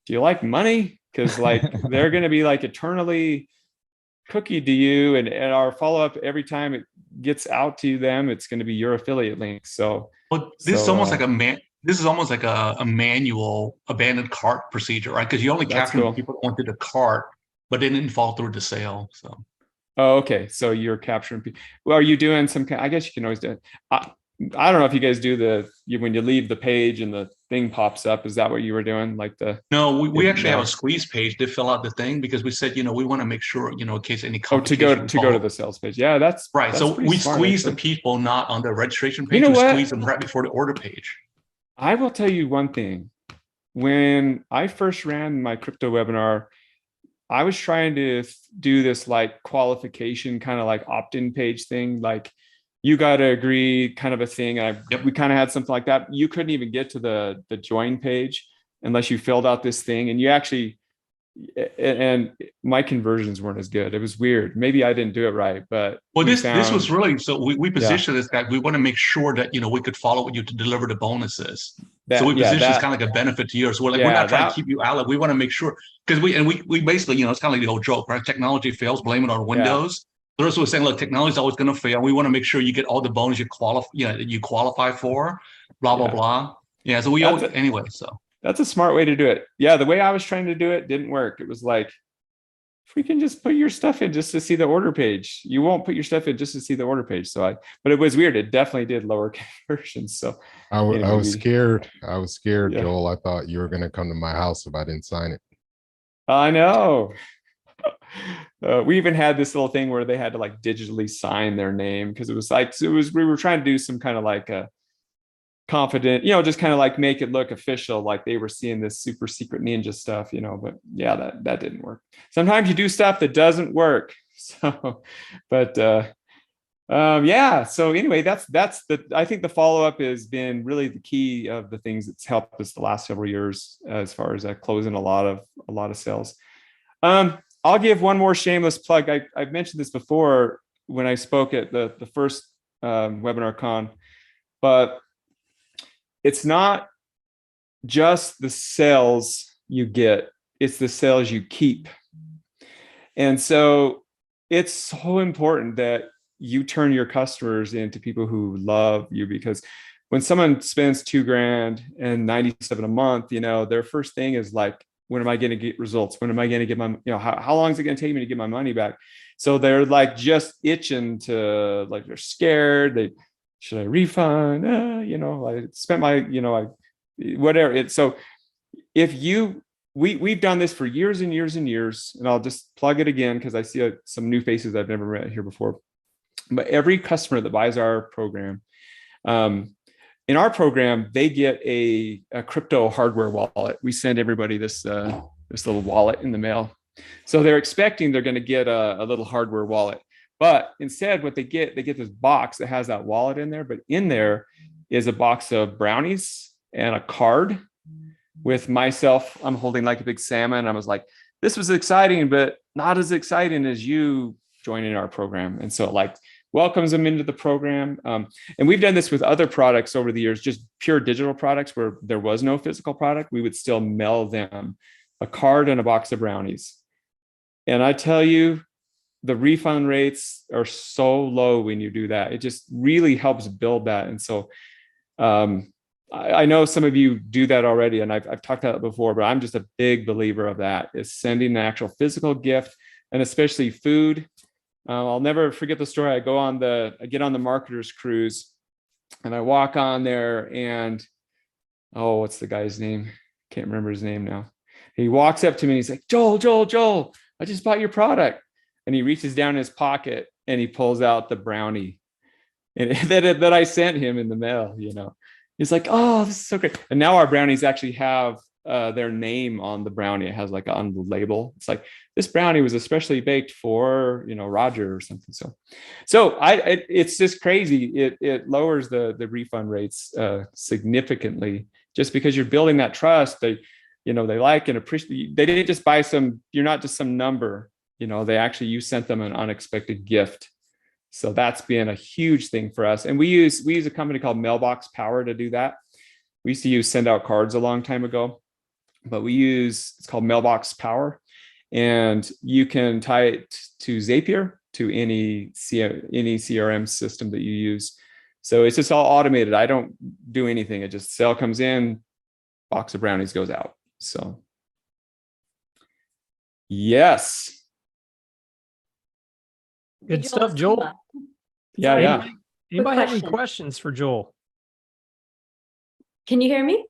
do you like money? Because they're going to be eternally cookie to you. And our follow-up, every time it gets out to them, it's going to be your affiliate link. So this is almost like a manual abandoned cart procedure, right? Because you only capture people that went through the cart, but they didn't fall through the sale. So. Oh, okay. So you're capturing people. Well, are you doing some kind? I guess you can always do it. I don't know if you guys do when you leave the page and the thing pops up. Is that what you were doing? No, we actually have a squeeze page to fill out the thing, because we said, we want to make sure, in case any complication. To go to the sales page. Yeah, that's right. That's so we smart, squeeze the people not on the registration page. We squeeze them right before the order page. I will tell you one thing. When I first ran my crypto webinar, I was trying to do this qualification kind of opt-in page thing, you got to agree kind of a thing. We kind of had something like that. You couldn't even get to the join page unless you filled out this thing, and you actually, and my conversions weren't as good. It was weird. Maybe I didn't do it right, but this was really, so we positioned this guy. We want to make sure that, we could follow with you to deliver the bonuses. So we position this kind of like a benefit to you. So we're not trying to keep you out. We want to make sure, because we basically, it's kind of like the old joke, right? Technology fails, blame it on Windows. So that's what we're saying. Look, technology is always going to fail. We want to make sure you get all the bonus you qualify for, blah, blah, blah. Yeah. So anyway, so. That's a smart way to do it. Yeah. The way I was trying to do it didn't work. It was if we can just put your stuff in just to see the order page, you won't put your stuff in just to see the order page. But it was weird. It definitely did lower conversions. So I was scared. Joel. I thought you were going to come to my house if I didn't sign it. I know. We even had this little thing where they had to digitally sign their name, because it was we were trying to do some kind of confident, just kind of like make it look official, like they were seeing this super secret ninja stuff, but yeah, that didn't work. Sometimes you do stuff that doesn't work. So, but yeah. So anyway, I think the follow-up has been really the key of the things that's helped us the last several years as far as closing a lot of sales. I'll give one more shameless plug. I've mentioned this before when I spoke at the first WebinarCon, but it's not just the sales you get, it's the sales you keep. And so it's so important that you turn your customers into people who love you, because when someone spends $2,000 and 97 a month, their first thing is like, when am I going to get results? When am I going to get my, how long is it going to take me to get my money back? So they're like just itching to, like, they're scared. Should I refund? I spent my, whatever. So if we've done this for years and years and years, and I'll just plug it again because I see some new faces I've never met here before. But every customer that buys our program, in our program, they get a crypto hardware wallet. We send everybody this little wallet in the mail. So they're expecting they're going to get a little hardware wallet. But instead, what they get this box that has that wallet in there. But in there is a box of brownies and a card with myself. I'm holding like a big salmon. I was like, this was exciting, but not as exciting as you joining our program. And so it like welcomes them into the program. And we've done this with other products over the years, just pure digital products where there was no physical product. We would still mail them a card and a box of brownies. And I tell you, the refund rates are so low when you do that. It just really helps build that. And so I know some of you do that already, and I've talked about it before, but I'm just a big believer of that, is sending an actual physical gift, and especially food. I'll never forget the story. I get on the marketers cruise, and I walk on there, and what's the guy's name? Can't remember his name now. He walks up to me and he's like, Joel, I just bought your product. And he reaches down in his pocket and he pulls out the brownie and that I sent him in the mail, He's like, oh, this is so great. And now our brownies actually have their name on the brownie. It has like on the label. It's like, this brownie was especially baked for, Roger or something. So it's just crazy. It lowers the refund rates significantly, just because you're building that trust. They like and appreciate. They didn't just buy you're not just some number. You sent them an unexpected gift. So that's been a huge thing for us. And we use a company called Mailbox Power to do that. We used to use Send Out Cards a long time ago, but it's called Mailbox Power. And you can tie it to Zapier, to any CRM system that you use. So it's just all automated. I don't do anything. It just sale comes in, box of brownies goes out. So yes. Good stuff, Joel. Yeah. Anybody have any questions for Joel? Can you hear me?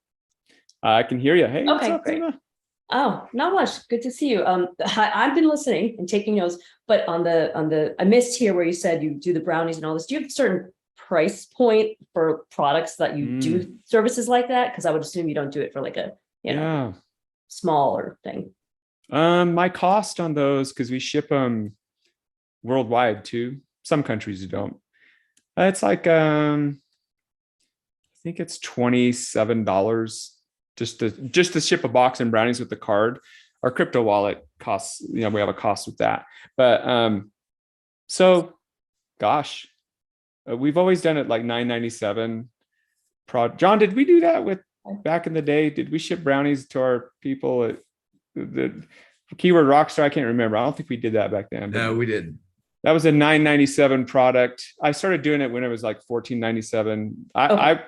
I can hear you. Hey, okay, what's up, great. Emma? Oh, not much. Good to see you. I've been listening and taking notes, but I missed here where you said you do the brownies and all this. Do you have a certain price point for products that you do services like that? Because I would assume you don't do it for like a smaller thing. My cost on those, because we ship them worldwide too. Some countries don't. It's like I think it's $27 just to ship a box and brownies with the card. Our crypto wallet costs, we have a cost with that. But so gosh, we've always done it like $9.97. John, did we do that with back in the day? Did we ship brownies to our people at the keyword Rockstar? I can't remember. I don't think we did that back then. No, we didn't. That was a $9.97 product. I started doing it when it was like $14.97. I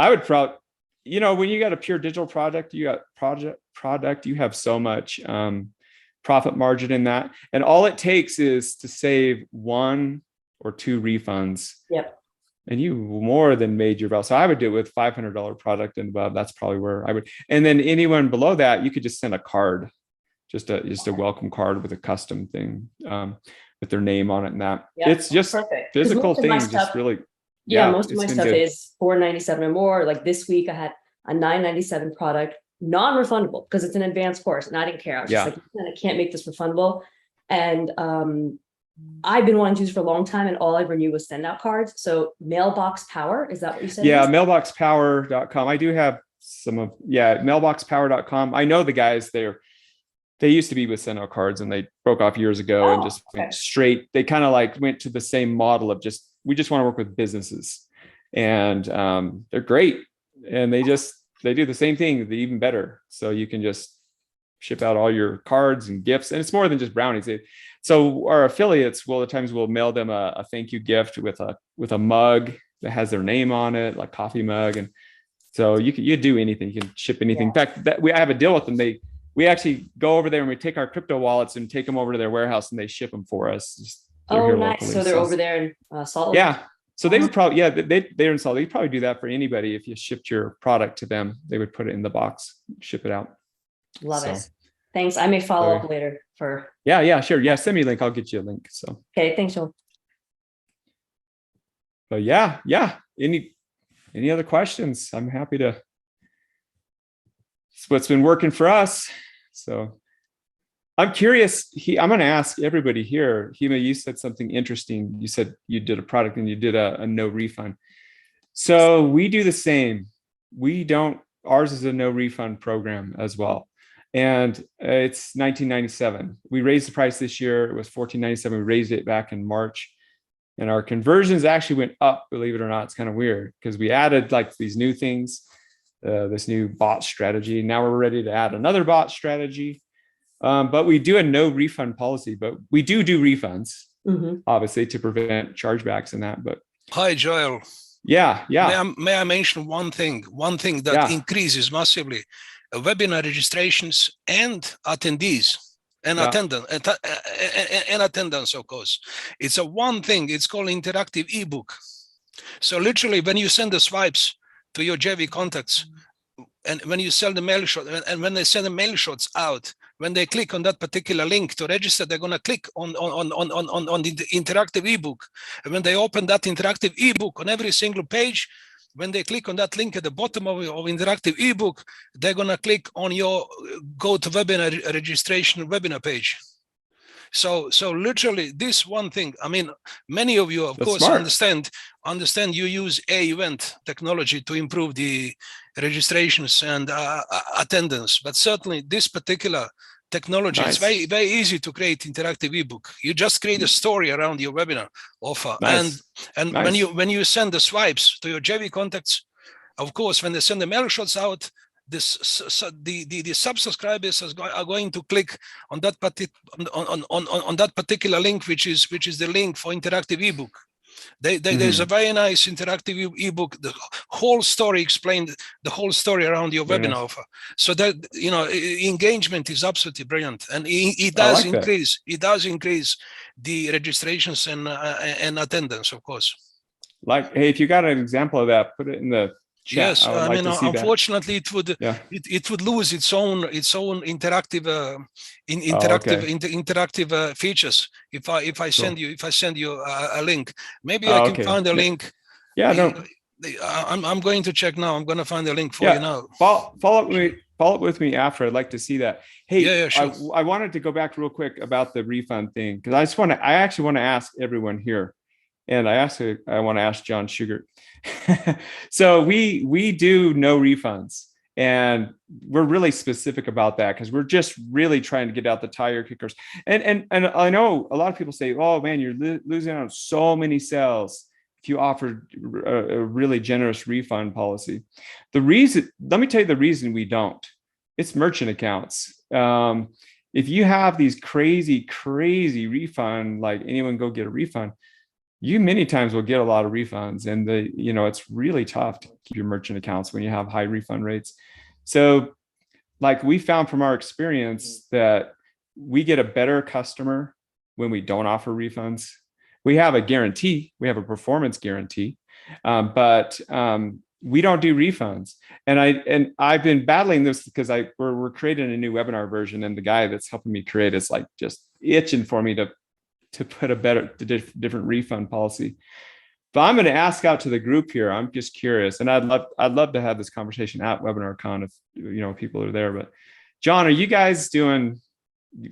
would probably, when you got a pure digital product, you have so much profit margin in that. And all it takes is to save 1 or 2 refunds. Yep. And you more than made your value. So I would do it with $500 product and above. That's probably where I would. And then anyone below that, you could just send a card, just a welcome card with a custom thing. With their name on it and that. It's just perfect. physical things, just really. Yeah, most of my been stuff good. is $4.97 or more. Like this week I had a $9.97 product, non-refundable because it's an advanced course and I didn't care. I was just like, I can't make this refundable. And I've been wanting to use it for a long time and all I ever knew was send out cards. So Mailbox Power, is that what you said? Yeah, mailboxpower.com. I do have some of, mailboxpower.com. I know the guys there. They used to be with send out cards and they broke off years ago and just went straight. They kind of like went to the same model of we just want to work with businesses, and they're great. And they do the same thing, even better. So you can just ship out all your cards and gifts, and it's more than just brownies. So our affiliates will at times we'll mail them a thank you gift with a mug that has their name on it, like coffee mug, and so you do anything, you can ship anything. In fact, I have a deal with them. We actually go over there and we take our crypto wallets and take them over to their warehouse and they ship them for us. Oh, nice. Locally. So they're over there in Salt Lake? Yeah. So they would probably, they're in Salt Lake. You'd probably do that for anybody. If you shipped your product to them, they would put it in the box, ship it out. Love it. Thanks. I may follow up later for. Yeah, sure. Yeah. Send me a link. I'll get you a link. So. Okay. Thanks, Joel. But yeah. Any other questions? I'm happy to. It's what's been working for us. So I'm curious. I'm going to ask everybody here. Hima, you said something interesting. You said you did a product and you did a no refund. So we do the same. Ours is a no refund program as well. And it's $19.97. We raised the price this year. It was $14.97. We raised it back in March. And our conversions actually went up, believe it or not. It's kind of weird because we added like these new things, this new bot strategy. Now we're ready to add another bot strategy. But we do a no refund policy, but we do refunds, obviously, to prevent chargebacks and that. But hi, Joel. Yeah. May I mention one thing that increases massively: webinar registrations and attendees and attendance, of course. It's one thing. It's called interactive ebook. So literally, when you send the swipes to your JV contacts, and when you sell the mail shot, and when they send the mail shots out, when they click on that particular link to register, they're going to click on the interactive ebook. And when they open that interactive ebook on every single page, when they click on that link at the bottom of interactive ebook, they're going to click on your go to webinar registration webinar page. So literally this one thing, I mean, many of you, of course, understand you use event technology to improve the registrations and attendance, but certainly this particular technology is very, very easy to create interactive ebook. You just create a story around your webinar offer. And when you send the swipes to your JV contacts, of course, when they send the mail shots out, the subscribers are going to click on that on that particular link, which is the link for interactive ebook. There's a very nice interactive ebook. The whole story explained the whole story around your webinar offer. So that engagement is absolutely brilliant, and it does increase. It does increase the registrations and attendance, of course. Like, hey, if you got an example of that, put it in the chat. Yes, I mean, unfortunately, it would lose its own interactive interactive features if I send you a link. Maybe I can find a link. Yeah, no. I'm going to check now. I'm going to find a link for you now. Follow up with me after. I'd like to see that. Hey, sure. I wanted to go back real quick about the refund thing because I actually want to ask everyone here. And I want to ask John Schugert. So we do no refunds, and we're really specific about that because we're just really trying to get out the tire kickers. And I know a lot of people say, "Oh man, you're losing out on so many sales if you offer a really generous refund policy." Let me tell you the reason we don't. It's merchant accounts. If you have these crazy refund, like anyone go get a refund, you many times will get a lot of refunds, and it's really tough to keep your merchant accounts when you have high refund rates. So like we found from our experience that we get a better customer when we don't offer refunds. We have a guarantee, we have a performance guarantee, but we don't do refunds. And I've been battling this because we're creating a new webinar version, and the guy that's helping me create is like just itching for me to put a different refund policy. But I'm going to ask out to the group here. I'm just curious, and I'd love to have this conversation at WebinarCon if people are there. But John, are you guys doing?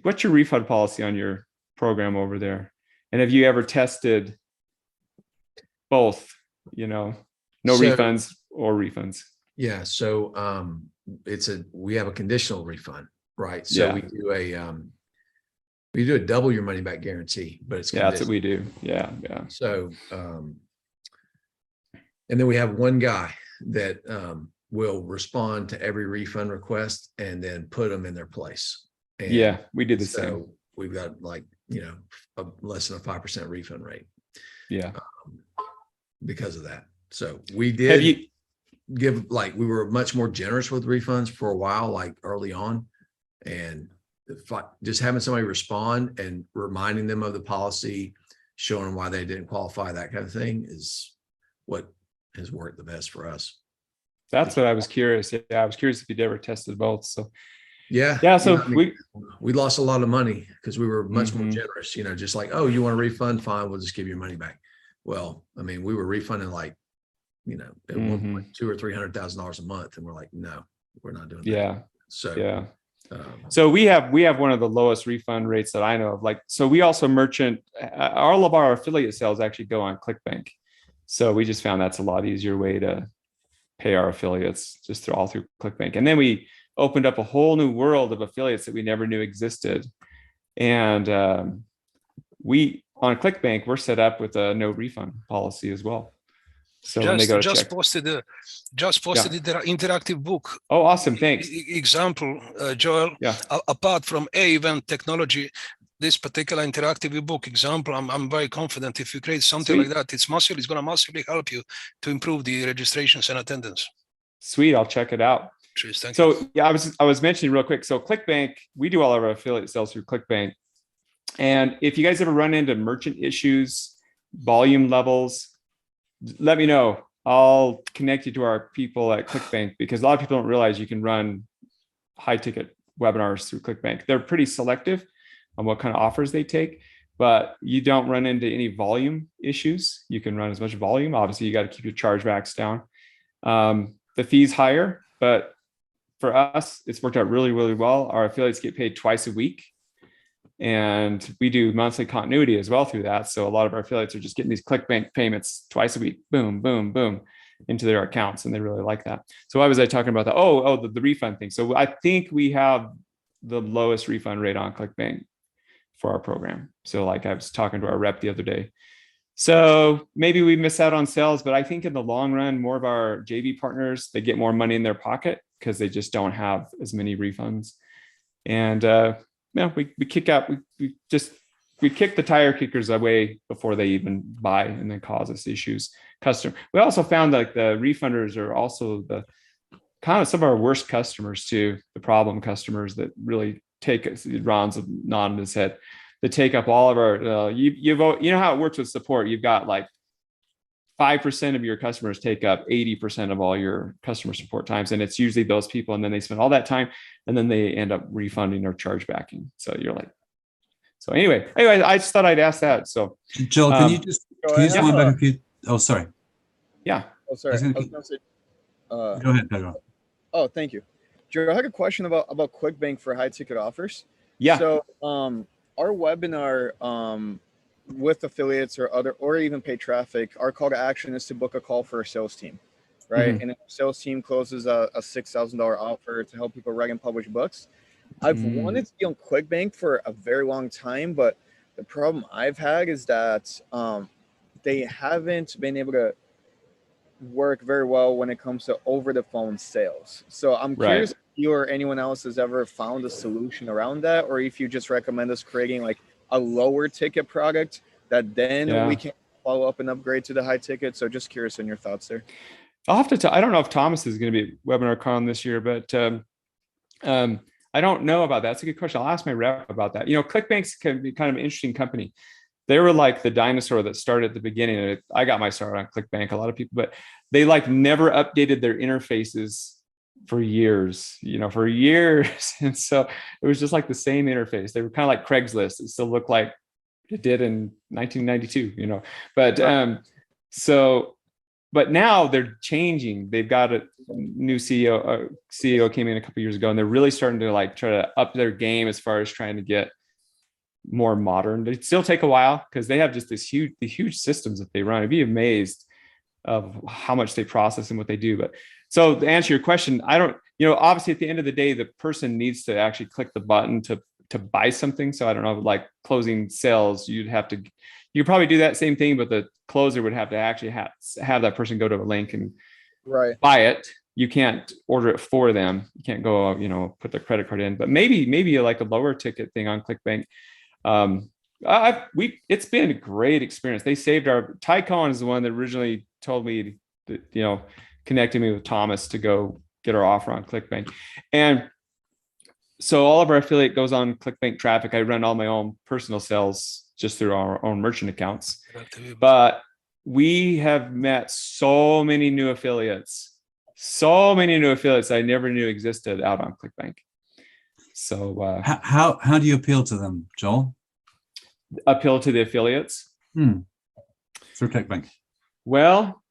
What's your refund policy on your program over there? And have you ever tested both? No refunds or refunds. Yeah. So we have a conditional refund, right? So we do a double your money back guarantee, but it's that's what we do. Yeah. So and then we have one guy that will respond to every refund request and then put them in their place. And we do the same. We've got like less than a 5% refund rate. Yeah. Because of that. So we did we were much more generous with refunds for a while, like early on. And just having somebody respond and reminding them of the policy, showing them why they didn't qualify, that kind of thing is what has worked the best for us. That's what I was curious. Yeah, I was curious if you'd ever tested both. So yeah. So we lost a lot of money because we were much more generous, just like, oh, you want a refund? Fine, we'll just give you your money back. Well, I mean, we were refunding like, at one point $200,000 or $300,000 a month. And we're like, no, we're not doing that. Yeah. So, so we have one of the lowest refund rates that I know of. So we also all of our affiliate sales actually go on ClickBank. So we just found that's a lot easier way to pay our affiliates just all through ClickBank. And then we opened up a whole new world of affiliates that we never knew existed. And on ClickBank, we're set up with a no refund policy as well. So when they go to posted the interactive book. Oh, awesome! Thanks. Example, Joel. Yeah. Apart from event technology, this particular interactive book example, I'm very confident if you create something like that, it's going to massively help you to improve the registrations and attendance. Sweet, I'll check it out. Cheers, thank you. I was mentioning real quick. So ClickBank, we do all of our affiliate sales through ClickBank. And if you guys ever run into merchant issues, volume levels, let me know. I'll connect you to our people at ClickBank, because a lot of people don't realize you can run high ticket webinars through ClickBank. They're pretty selective on what kind of offers they take, but you don't run into any volume issues. You can run as much volume. Obviously, you got to keep your chargebacks down. The fee's higher, but for us, it's worked out really, really well. Our affiliates get paid twice a week, and we do monthly continuity as well through that. So a lot of our affiliates are just getting these ClickBank payments twice a week, boom, boom, boom, into their accounts, and they really like that. So why was I talking about that? The refund thing. So I think we have the lowest refund rate on ClickBank for our program. So like I was talking to our rep the other day. So maybe we miss out on sales, but I think in the long run, more of our JV partners, they get more money in their pocket because they just don't have as many refunds. And we kick out, we kick the tire kickers away before they even buy, and then cause us issues. We also found like the refunders are also the kind of some of our worst customers too, the problem customers that really take Ron's nodding his head. That take up all of our, you know how it works with support. You've got like 5% of your customers take up 80% of all your customer support times. And it's usually those people. And then they spend all that time and then they end up refunding or chargebacking. So you're like, so anyway, I just thought I'd ask that. So Joel, can you just wind back a few? Oh, sorry. Yeah. Oh, sorry. I was gonna say, go ahead, Pedro. Oh, thank you. Joe, I had a question about ClickBank for high ticket offers. Yeah. So our webinar with affiliates or even paid traffic, our call to action is to book a call for a sales team, right? Mm-hmm. And if a sales team closes a $6,000 offer to help people write and publish books. I've wanted to be on ClickBank for a very long time, but the problem I've had is that they haven't been able to work very well when it comes to over the phone sales. So I'm curious if you or anyone else has ever found a solution around that, or if you just recommend us creating like a lower ticket product that then we can follow up and upgrade to the high ticket. So just curious on your thoughts there. I'll have to I don't know if Thomas is going to be at WebinarCon this year, but I don't know about that. That's a good question. I'll ask my rep about that. ClickBank's can be kind of an interesting company. They were like the dinosaur that started at the beginning. I got my start on ClickBank, a lot of people, but they like never updated their interfaces for years, for years. And so it was just like the same interface. They were kind of like Craigslist. It still looked like it did in 1992, but So, but now they're changing. They've got a new CEO. CEO came in a couple years ago, and they're really starting to like try to up their game as far as trying to get more modern. They still take a while because they have just the huge systems that they run. I'd be amazed of how much they process and what they do. But so to answer your question, I don't, obviously at the end of the day, the person needs to actually click the button to buy something. So I don't know, like closing sales, you probably do that same thing, but the closer would have to actually have that person go to a link and buy it. You can't order it for them. You can't go, put their credit card in, but maybe like a lower ticket thing on ClickBank. It's been a great experience. They saved Ty Cohen is the one that originally told me that, connected me with Thomas to go get our offer on ClickBank. And so all of our affiliate goes on ClickBank traffic. I run all my own personal sales just through our own merchant accounts, but we have met so many new affiliates I never knew existed out on ClickBank. So how do you appeal to them, Joel? Appeal to the affiliates through ClickBank? Well,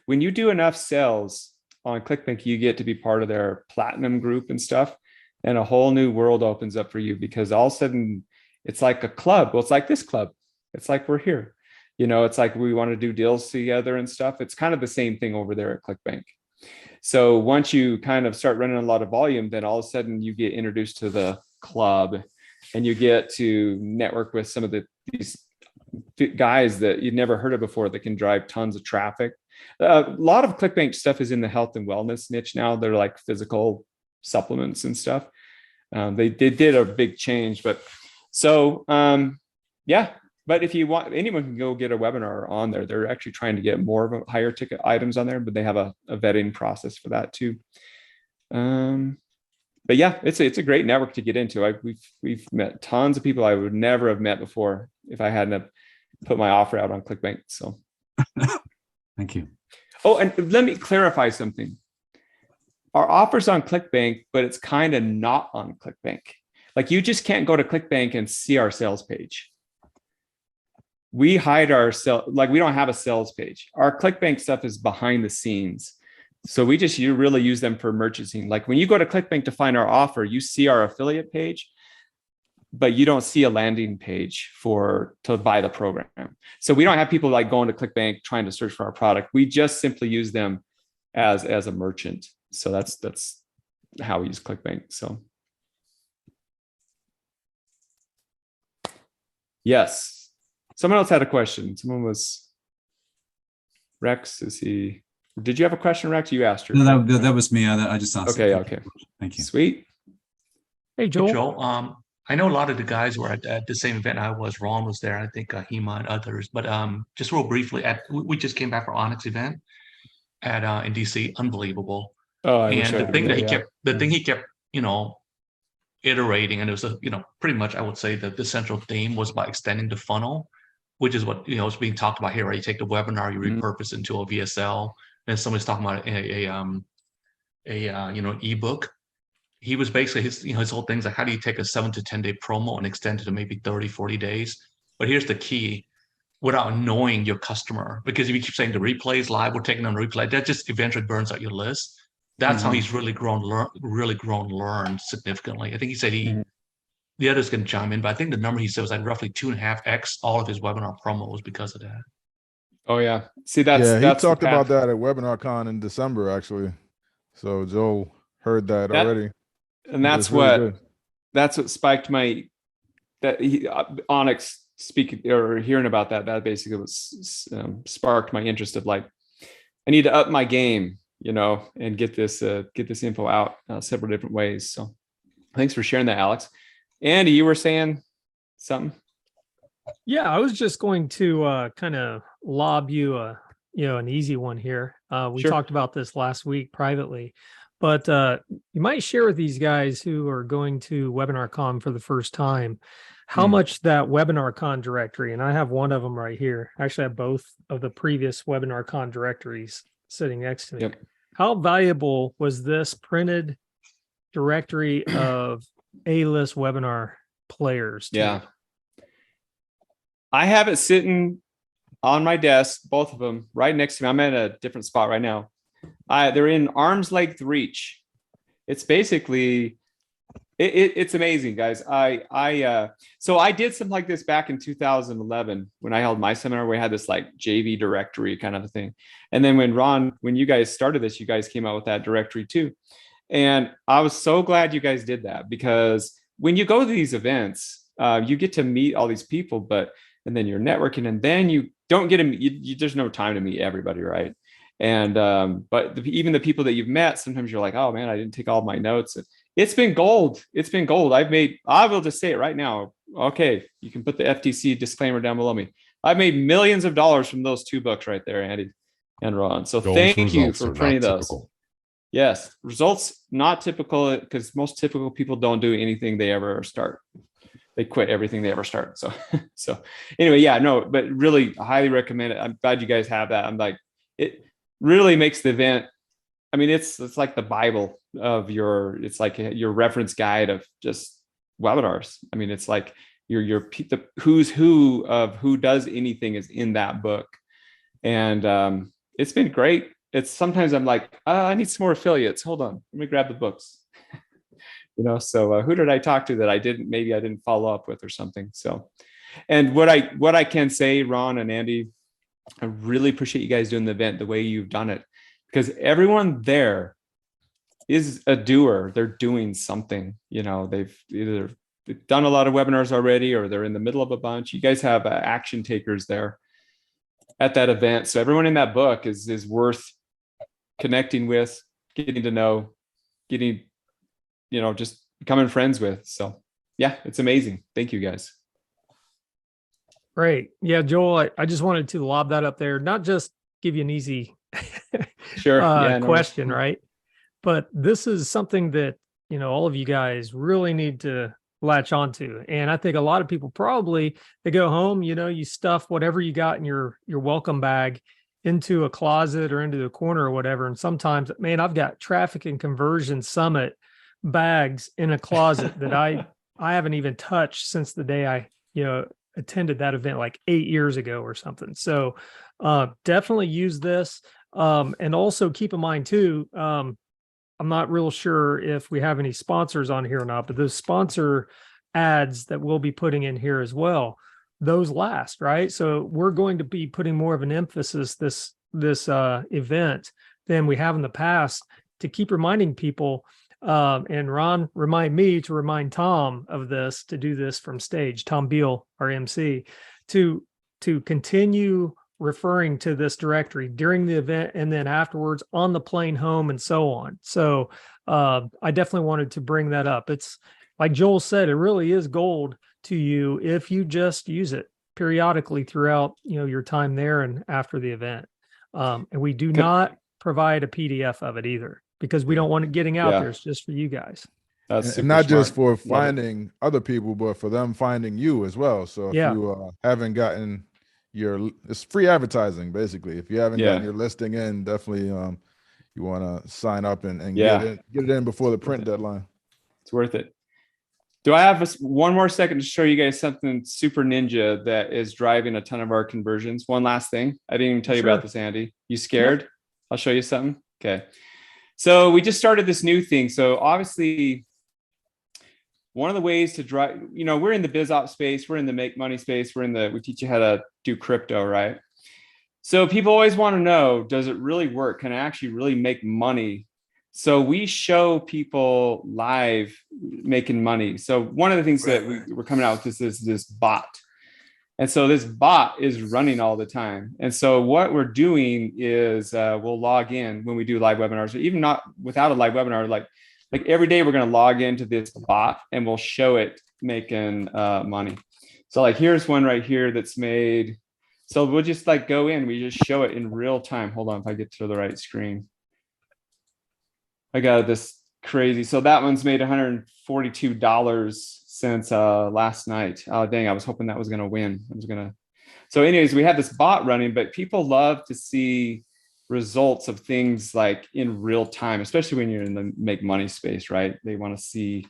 when you do enough sales on ClickBank, you get to be part of their platinum group and stuff, and a whole new world opens up for you, because all of a sudden it's like a club. Well, it's like this club. It's like we're here. It's like we want to do deals together and stuff. It's kind of the same thing over there at ClickBank. So once you kind of start running a lot of volume, then all of a sudden you get introduced to the club, and you get to network with some of these guys that you'd never heard of before that can drive tons of traffic. A lot of ClickBank stuff is in the health and wellness niche now. They're like physical supplements and stuff. They did a big change, but so yeah. But if you want, anyone can go get a webinar on there. They're actually trying to get more of a higher ticket items on there, but they have a vetting process for that too. But yeah, it's a great network to get into. We've met tons of people I would never have met before if I hadn't have put my offer out on ClickBank. So thank you. Oh, and let me clarify something. Our offer's on ClickBank, but it's kind of not on ClickBank. Like, you just can't go to ClickBank and see our sales page. We hide our we don't have a sales page. Our ClickBank stuff is behind the scenes. So you really use them for merchanting. Like when you go to ClickBank to find our offer, you see our affiliate page, but you don't see a landing page to buy the program. So we don't have people like going to ClickBank trying to search for our product. We just simply use them as a merchant. So that's how we use ClickBank. So yes. Someone else had a question. Someone was Rex. Did you have a question, Rex? You asked her. No, that was me. I just asked. Okay. Thank you. Sweet. Hey, Joel. Hey, Joel. I know a lot of the guys were at the same event I was. Ron was there. I think Hema and others. But just real briefly, we just came back from Onyx event in DC. Unbelievable. Oh, the thing he kept, iterating, and it was pretty much, I would say that the central theme was about extending the funnel, which is what is being talked about here. Right? You take the webinar, you repurpose into a VSL, and somebody's talking about an ebook. He was basically his whole thing's like, how do you take a 7 to 10 day promo and extend it to maybe 30, 40 days? But here's the key: without knowing your customer, because if you keep saying the replays live, we're taking on replay, that just eventually burns out your list. That's how he's really learned significantly. I think he said the others can chime in, but I think the number he said was like roughly 2.5x all of his webinar promo was because of that. Oh yeah. See, he talked about that at WebinarCon in December, actually. So Joel heard that already. And that's what spiked Onyx speaking or hearing about that basically was sparked my interest of like, I need to up my game, and get this info out several different ways. So thanks for sharing that, Alex. Andy, you were saying something? Yeah, I was just going to kind of lob you an easy one here. We talked about this last week privately, but you might share with these guys who are going to WebinarCon for the first time how much that WebinarCon directory, and I have one of them right here. Actually, I have both of the previous WebinarCon directories sitting next to me. Yep. How valuable was this printed directory of A-list webinar players? Yeah. I have it sitting on my desk, both of them right next to me. I'm at a different spot right now. They're in arm's length reach. It's basically, it's amazing, guys. So I did something like this back in 2011 when I held my seminar. We had this like JV directory kind of a thing. And then when you guys started this, you guys came out with that directory too. And I was so glad you guys did that, because when you go to these events, you get to meet all these people, and then you're networking, and then you don't get to there's no time to meet everybody, right? And but even the people that you've met, sometimes you're like, oh man, I didn't take all my notes. It's been gold. It's been gold. I will just say it right now. Okay, you can put the FTC disclaimer down below me. I've made millions of dollars from those 2 books right there, Andy and Ron. So thank you for any of those. Yes, results not typical, because most typical people don't do anything they ever start. They quit everything they ever start. So anyway, yeah, no, but really highly recommend it. I'm glad you guys have that. I'm like, it really makes the event. I mean, it's like the Bible of it's like your reference guide of just webinars. I mean, it's like the who's who of who does anything is in that book. And it's been great. It's sometimes I'm like, I need some more affiliates. Hold on, let me grab the books. So who did I talk to that I didn't follow up with or something? So, and what I can say, Ron and Andy, I really appreciate you guys doing the event the way you've done it, because everyone there is a doer. They're doing something. They've either done a lot of webinars already, or they're in the middle of a bunch. You guys have action takers there at that event. So everyone in that book is worth connecting with, getting to know, just becoming friends with. So yeah, it's amazing. Thank you guys. Great. Yeah, Joel, I just wanted to lob that up there, not just give you an easy question, right? But this is something that, all of you guys really need to latch onto. And I think a lot of people probably, they go home, you stuff whatever you got in your welcome bag into a closet or into the corner or whatever. And sometimes, man, I've got Traffic and Conversion Summit bags in a closet that I haven't even touched since the day I, attended that event like 8 years ago or something. So definitely use this. And also keep in mind too, I'm not real sure if we have any sponsors on here or not, but those sponsor ads that we'll be putting in here as well, those last, right? So we're going to be putting more of an emphasis this event than we have in the past, to keep reminding people. And Ron, remind me to remind Tom of this, to do this from stage, Tom Beal, our MC, to continue referring to this directory during the event and then afterwards on the plane home and so on. So I definitely wanted to bring that up. It's like Joel said, it really is gold to you if you just use it periodically throughout, your time there and after the event. And we do not provide a PDF of it either, because we don't want it getting out there. It's just for you guys. That's and not just for finding other people, but for them finding you as well. So if you haven't gotten it's free advertising, basically. If you haven't gotten your listing in, definitely you want to sign up and get it in before the print deadline. It's worth it. Do I have one more second to show you guys something super ninja that is driving a ton of our conversions? One last thing. I didn't even tell you about this, Andy. You scared? Yep. I'll show you something. Okay. So we just started this new thing. So obviously, one of the ways to drive, we're in the biz op space, we're in the make money space, we teach you how to do crypto, right? So people always want to know, does it really work? Can I actually really make money? So we show people live making money. So one of the things that we're coming out with is this bot. And so this bot is running all the time. And so what we're doing is we'll log in when we do live webinars, or even not without a live webinar, like every day we're going to log into this bot and we'll show it making money. So like here's one right here that's made. So we'll just go in, we just show it in real time. Hold on, if I get to the right screen. I got this crazy. So that one's made $142 since last night. Oh, dang, I was hoping that was going to win. So anyways, we have this bot running, but people love to see results of things like in real time, especially when you're in the make money space, right? They want to see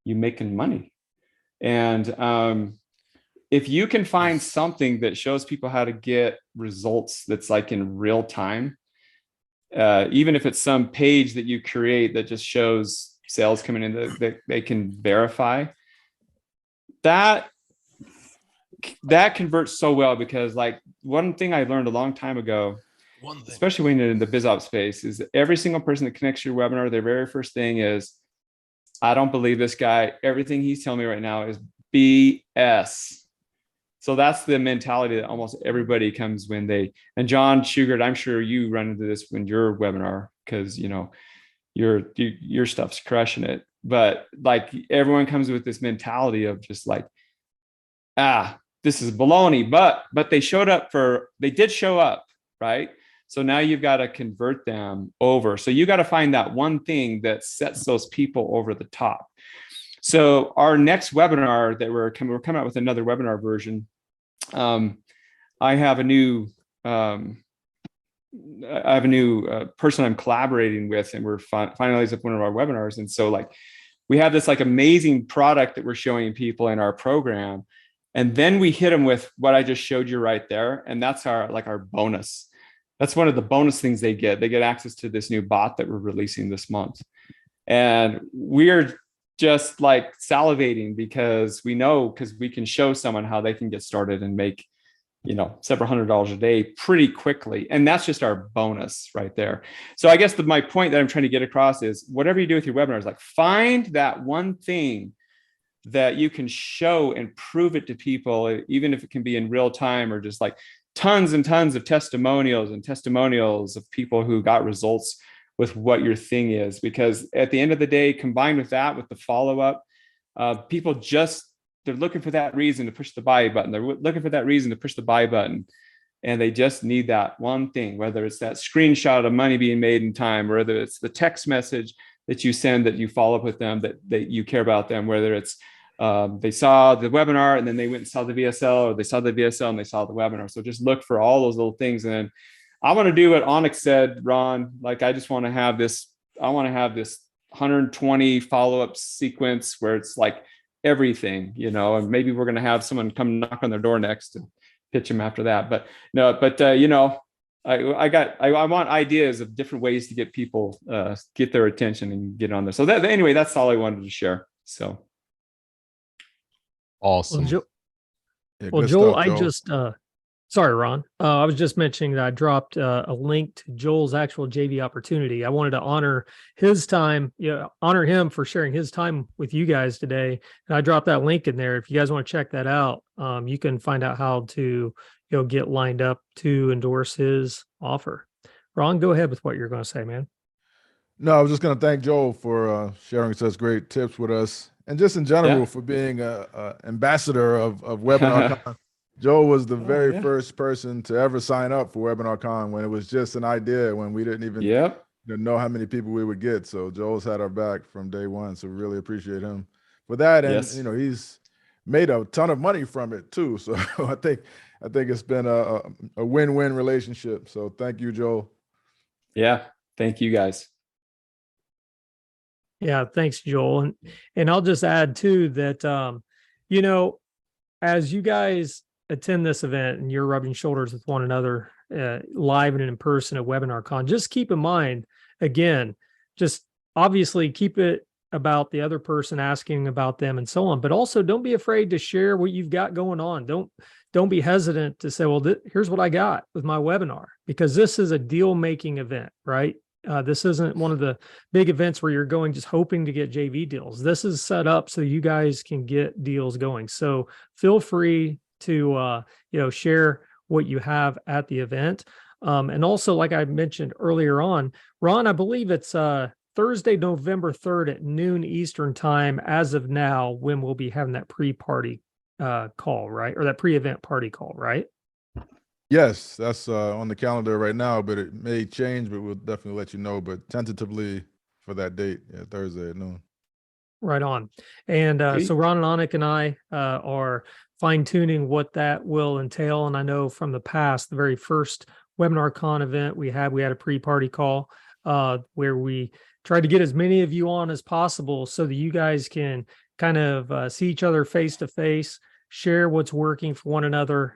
you making money. And if you can find something that shows people how to get results that's like in real time, even if it's some page that you create that just shows sales coming in that they can verify, that converts so well. Because like one thing I learned a long time ago, especially when you're in the biz ops space, is that every single person that connects to your webinar, their very first thing is, I don't believe this guy. Everything he's telling me right now is BS. So that's the mentality that almost everybody comes when they, and John Shugart, I'm sure you run into this when your webinar, because you know your stuff's crushing it. But like everyone comes with this mentality of just like, this is baloney. But they did show up, right? So now you've got to convert them over. So you got to find that one thing that sets those people over the top. So our next webinar that we're coming out with another webinar version. I have a new person I'm collaborating with, and we're finalizing one of our webinars. And so like we have this like amazing product that we're showing people in our program, and then we hit them with what I just showed you right there, and that's our bonus. That's one of the bonus things they get. They get access to this new bot that we're releasing this month, and we're just like salivating because we can show someone how they can get started and make, several $100s a day pretty quickly. And that's just our bonus right there. So I guess my point that I'm trying to get across is whatever you do with your webinars, like find that one thing that you can show and prove it to people, even if it can be in real time or just like tons and tons of testimonials of people who got results with what your thing is. Because at the end of the day, combined with that, with the follow-up, people they're looking for that reason to push the buy button. They're looking for that reason to push the buy button. And they just need that one thing, whether it's that screenshot of money being made in time, or whether it's the text message that you send that you follow up with them, that you care about them, whether it's they saw the webinar and then they went and saw the VSL, or they saw the VSL and they saw the webinar. So just look for all those little things. And then I want to do what Onyx said, Ron. Like, I want to have this 120 follow-up sequence where it's like everything, and maybe we're going to have someone come knock on their door next and pitch them after that. But no, I want ideas of different ways to get people, get their attention and get on there. So anyway, that's all I wanted to share. So. Awesome. Well, Joel, sorry, Ron. I was just mentioning that I dropped a link to Joel's actual JV opportunity. I wanted to honor his time, honor him for sharing his time with you guys today. And I dropped that link in there. If you guys want to check that out, you can find out how to, get lined up to endorse his offer. Ron, go ahead with what you're going to say, man. No, I was just going to thank Joel for sharing such great tips with us, and just in general for being a ambassador of WebinarCon. Joel was the very first person to ever sign up for WebinarCon when it was just an idea, when we didn't even know how many people we would get. So Joel's had our back from day one. So we really appreciate him for that. And he's made a ton of money from it too. So I think it's been a win-win relationship. So thank you, Joel. Yeah, thank you guys. Yeah, thanks, Joel. And I'll just add too that as you guys attend this event and you're rubbing shoulders with one another live and in person at WebinarCon, just keep in mind, again, just obviously keep it about the other person, asking about them and so on, but also don't be afraid to share what you've got going on. Don't be hesitant to say, well, here's what I got with my webinar, because this is a deal-making event, right? This isn't one of the big events where you're going just hoping to get JV deals. This is set up so you guys can get deals going. So feel free to share what you have at the event. And also, like I mentioned earlier on, Ron, I believe it's Thursday, November 3rd at noon Eastern time as of now, when we'll be having that pre-party call, right? Or that pre-event party call, right? Yes, that's on the calendar right now, but it may change, but we'll definitely let you know. But tentatively for that date, Thursday at noon. Right on. And so Ron and Anik and I are fine-tuning what that will entail. And I know from the past, the very first WebinarCon event we had a pre-party call where we tried to get as many of you on as possible so that you guys can kind of see each other face to face, share what's working for one another.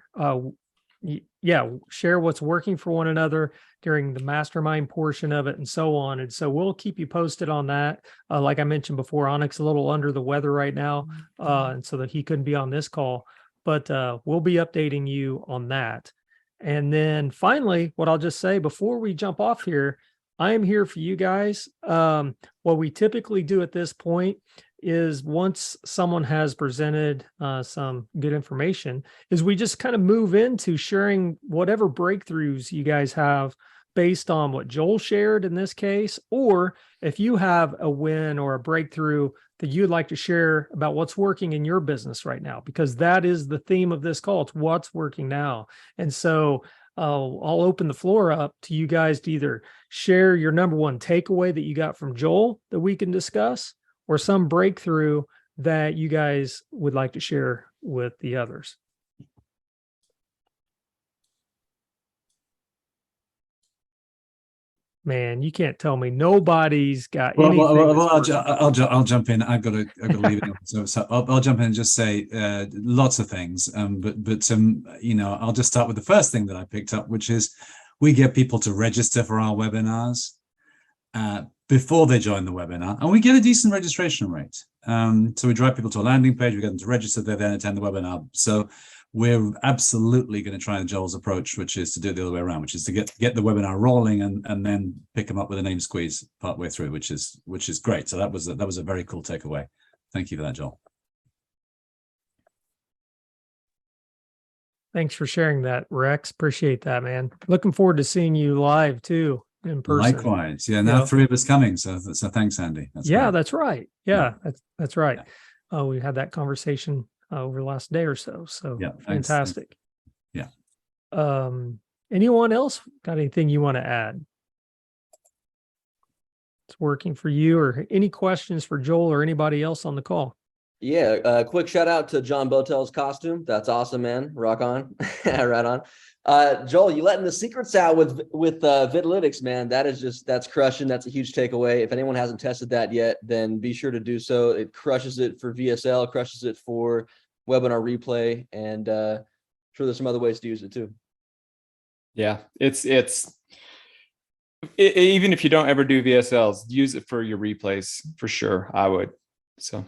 Share what's working for one another during the mastermind portion of it and so on. And so we'll keep you posted on that. Like I mentioned before, Onyx a little under the weather right now, and so that he couldn't be on this call, but we'll be updating you on that. And then finally, what I'll just say before we jump off here, I am here for you guys. What we typically do at this point is once someone has presented some good information, is we just kind of move into sharing whatever breakthroughs you guys have based on what Joel shared in this case, or if you have a win or a breakthrough that you'd like to share about what's working in your business right now, because that is the theme of this call. It's what's working now. And so I'll open the floor up to you guys to either share your number one takeaway that you got from Joel that we can discuss, or some breakthrough that you guys would like to share with the others. Man, you can't tell me nobody's got anything. I'll jump in. I've got to leave it. So I'll jump in and just say lots of things. But I'll just start with the first thing that I picked up, which is we get people to register for our webinars before they join the webinar, and we get a decent registration rate. So we drive people to a landing page, we get them to register, they then attend the webinar. So we're absolutely going to try Joel's approach, which is to do it the other way around, which is to get the webinar rolling and then pick them up with a name squeeze partway through, which is great. So that was a very cool takeaway. Thank you for that, Joel. Thanks for sharing that, Rex. Appreciate that, man. Looking forward to seeing you live too in person. Likewise. Yeah. Now 3 of us coming. So thanks, Andy. That's great. That's right. That's right. Yeah. We had that conversation over the last day or so. So fantastic. Yeah. Anyone else got anything you want to add? It's working for you, or any questions for Joel or anybody else on the call? Yeah. Quick shout out to John Botel's costume. That's awesome, man. Rock on. Right on. Joel, you letting the secrets out with Vitalytics, man. That's crushing. That's a huge takeaway. If anyone hasn't tested that yet, then be sure to do so. It crushes it for VSL, crushes it for webinar replay, and sure there's some other ways to use it too. Yeah, it's even if you don't ever do VSLs, use it for your replays for sure. I would. So.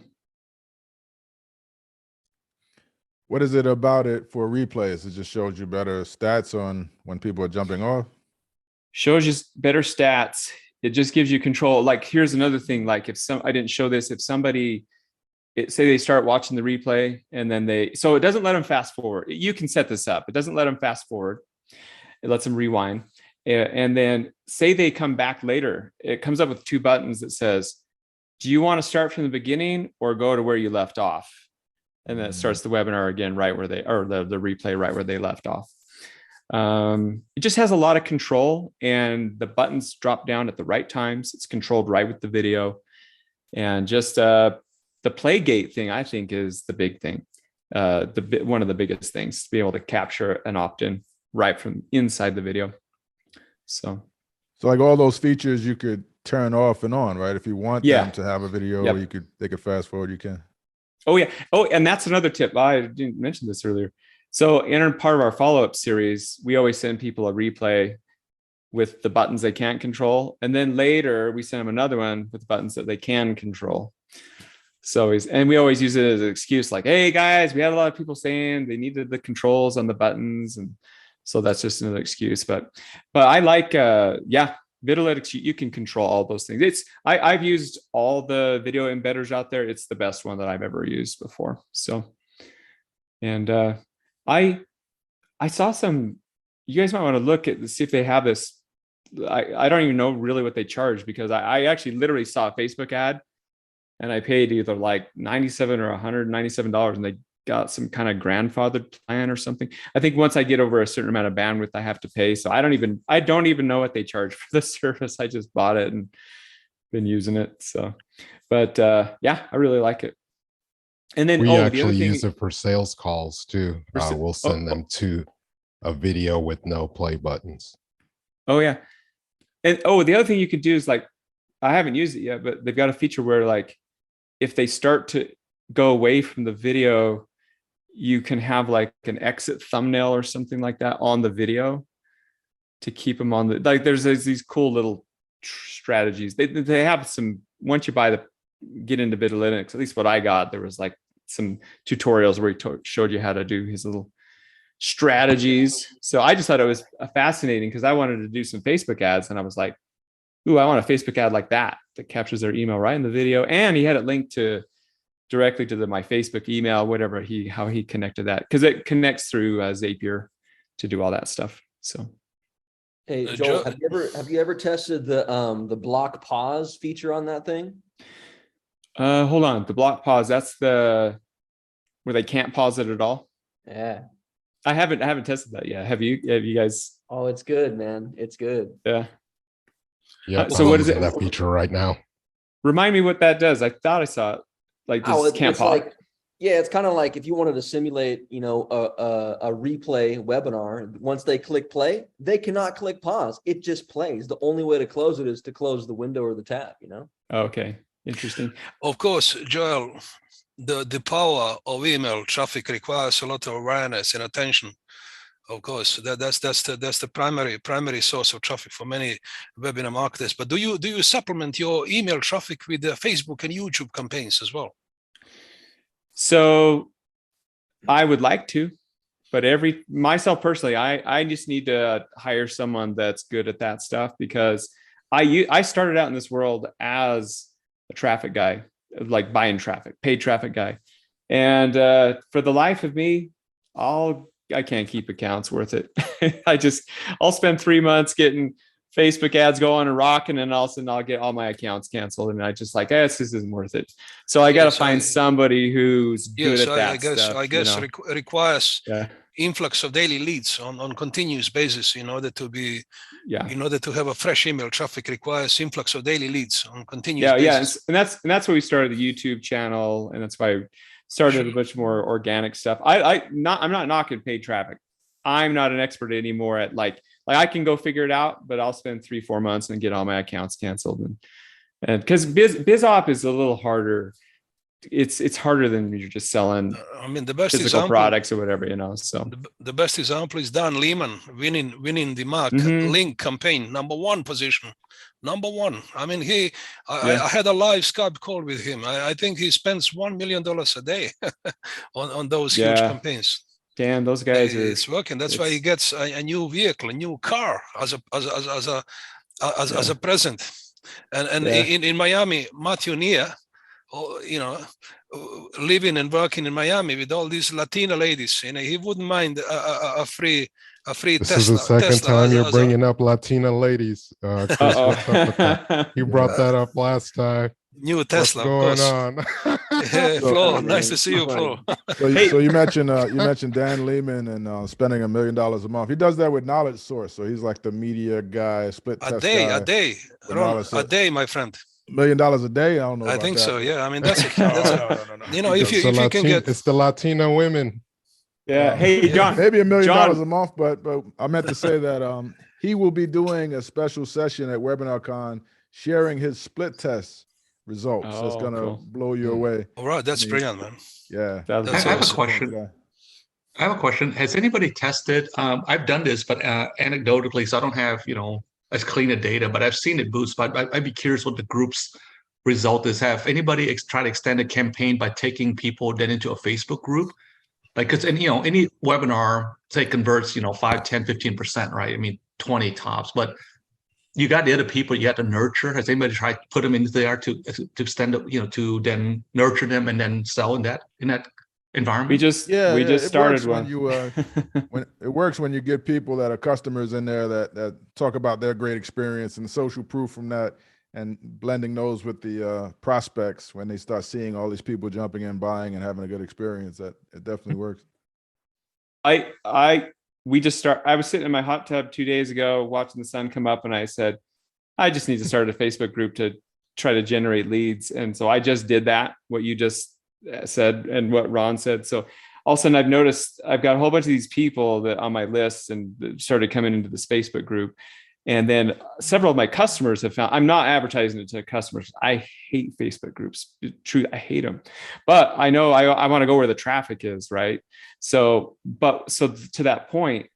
What is it about it for replays? It just shows you better stats on when people are jumping off? Shows you better stats. It just gives you control. Like, here's another thing. Like, I didn't show this, if somebody, say they start watching the replay and then so it doesn't let them fast forward. You can set this up. It doesn't let them fast forward. It lets them rewind. And then say they come back later, it comes up with 2 buttons that says, do you want to start from the beginning or go to where you left off? And then it starts the webinar again, right where the replay right where they left off. It just has a lot of control, and the buttons drop down at the right times. It's controlled right with the video, and just the play gate thing, I think, is the big thing. One of the biggest things, to be able to capture an opt-in right from inside the video. So like all those features you could turn off and on, right? If you want them to have a video where they could fast forward, you can. Oh, yeah. Oh, and that's another tip. I didn't mention this earlier. So in part of our follow-up series, we always send people a replay with the buttons they can't control. And then later we send them another one with the buttons that they can control. So we always use it as an excuse, like, hey guys, we had a lot of people saying they needed the controls on the buttons. And so that's just another excuse. But I like, Vitalytics, you can control all those things. I've used all the video embedders out there. It's the best one that I've ever used before. So, and I saw some, you guys might want to look at, see if they have this. I don't even know really what they charge, because I actually literally saw a Facebook ad and I paid either like $97 or $197, and they got some kind of grandfathered plan or something. I think once I get over a certain amount of bandwidth, I have to pay. So I don't even know what they charge for the service. I just bought it and been using it. So, but I really like it. And then we actually use it for sales calls too. We'll send them to a video with no play buttons. Oh yeah. And the other thing you could do is, like, I haven't used it yet, but they've got a feature where, like, if they start to go away from the video, you can have like an exit thumbnail or something like that on the video to keep them on the, like there's these cool little strategies. They have some, once you get into bit of Linux, at least what I got, there was like some tutorials where he showed you how to do his little strategies. So I just thought it was fascinating because I wanted to do some Facebook ads, and I was like, ooh, I want a Facebook ad like that captures their email right in the video. And he had it linked directly to my Facebook email, whatever how he connected that, because it connects through Zapier to do all that stuff. So, hey Joel, have you ever tested the block pause feature on that thing? Hold on, the block pause. That's where they can't pause it at all. Yeah, I haven't tested that yet. Have you guys? Oh, it's good, man. It's good. Yeah. Yeah. So what is it? That feature right now. Remind me what that does. I thought I saw it. Like this can't pause. Like, yeah, it's kind of like if you wanted to simulate, a replay webinar. Once they click play, they cannot click pause. It just plays. The only way to close it is to close the window or the tab. Okay, interesting. Of course, Joel, the power of email traffic requires a lot of awareness and attention. Of course, that's the primary source of traffic for many webinar marketers. But do you supplement your email traffic with Facebook and YouTube campaigns as well? So I would like to, but myself personally, I just need to hire someone that's good at that stuff, because I started out in this world as a traffic guy, like buying traffic, paid traffic guy, and for the life of me, I can't keep accounts worth it. I'll spend 3 months getting Facebook ads going and rocking, and all of a sudden I'll get all my accounts canceled, and I just like, this isn't worth it. So I got to find somebody who's good at that stuff. I guess requires influx of daily leads on continuous basis in order to be, in order to have a fresh email traffic requires influx of daily leads on continuous basis. And that's why we started the YouTube channel, and that's why I started a bunch more organic stuff. I'm not knocking paid traffic. I'm not an expert anymore at like I can go figure it out, but I'll spend 3-4 months and get all my accounts canceled. And because BizOp is a little harder. It's harder than you're just selling. The best physical products or whatever, So the best example is Dan Lehman winning the Mac link campaign, #1 position. #1. I had a live Skype call with him. I think he spends $1 million a day on those huge campaigns. Damn, those guys it's working. That's why he gets a new vehicle, a new car as a present. And in Miami, Matthew Nia, living and working in Miami with all these Latina ladies, he wouldn't mind a free Tesla. This is the second time you're bringing up Latina ladies. Chris, what's up with that? You brought that up last time. New Tesla. What's going on? Flo, nice to see you, Flo. So you mentioned Dan Lehman and spending $1 million a month. He does that with Knowledge Source. So he's like the media guy, split test guy. A day, my friend. $1 million a day? I don't know. I think that. So. Yeah, that's if you can get, it's the Latino women. Yeah. Hey, John. Maybe $1 million a month, but I meant to say that he will be doing a special session at WebinarCon, sharing his split test results. So it's gonna blow you away. All right, that's brilliant, man. Yeah. I have a question. I have a question. Has anybody tested? I've done this, but anecdotally, so I don't have as clean a data, but I've seen it boost. But I'd be curious what the group's result is. Have anybody tried to extend a campaign by taking people then into a Facebook group? Like, because any webinar say converts 5, 10, 15%, right? 20 tops, but you got the other people you have to nurture. Has anybody tried to put them into there to extend up, to then nurture them and then sell in that environment? We just started one. When it works when you get people that are customers in there that talk about their great experience and social proof from that, and blending those with the prospects when they start seeing all these people jumping in, buying, and having a good experience. That it definitely works. I was sitting in my hot tub 2 days ago watching the sun come up, and I said, I just need to start a Facebook group to try to generate leads. And so I just did that, what you just said and what Ron said. So all of a sudden I've noticed I've got a whole bunch of these people that on my list and started coming into this Facebook group. And then several of my customers have found, I'm not advertising it to customers. I hate Facebook groups. True, I hate them. But I know I want to go where the traffic is, right? So to that point,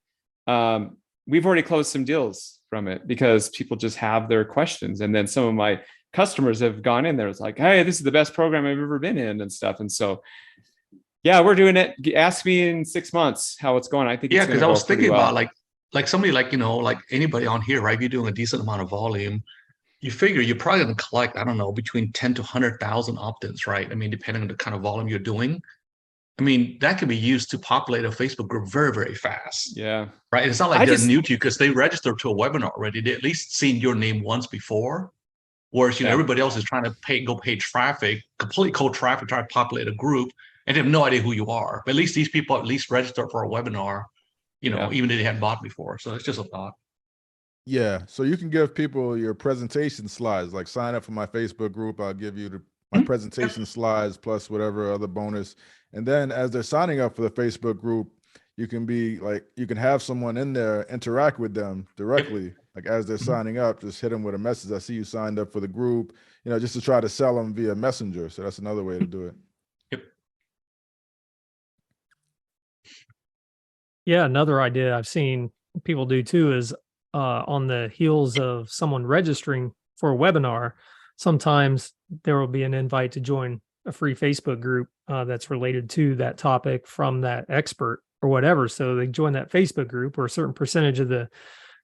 we've already closed some deals from it because people just have their questions. And then some of my customers have gone in there. It's like, hey, this is the best program I've ever been in and stuff. And so, yeah, we're doing it. Ask me in 6 months how it's going. I think yeah, because I was thinking about like somebody like, you know, like anybody on here, right? If you're doing a decent amount of volume, you figure you're probably going to collect, I don't know, between 10 to 100,000 opt-ins, right? I mean, depending on the kind of volume you're doing. I mean, that can be used to populate a Facebook group very, very fast. Yeah. Right. It's not like they're new to you because they registered to a webinar already. They at least seen your name once before. Whereas, you know, everybody else is trying to go pay traffic, complete cold traffic, try to populate a group, and they have no idea who you are. But at least these people at least registered for a webinar, you know, even if they hadn't bought before. So it's just a thought. Yeah. So you can give people your presentation slides, like sign up for my Facebook group. I'll give you my presentation slides plus whatever other bonus. And then as they're signing up for the Facebook group, you can be like, you can have someone in there interact with them directly. Like as they're signing up, just hit them with a message. I see you signed up for the group, you know, just to try to sell them via Messenger. So that's another way to do it. Yeah, another idea I've seen people do too is on the heels of someone registering for a webinar, sometimes there will be an invite to join a free Facebook group that's related to that topic from that expert or whatever. So they join that Facebook group, or a certain percentage of the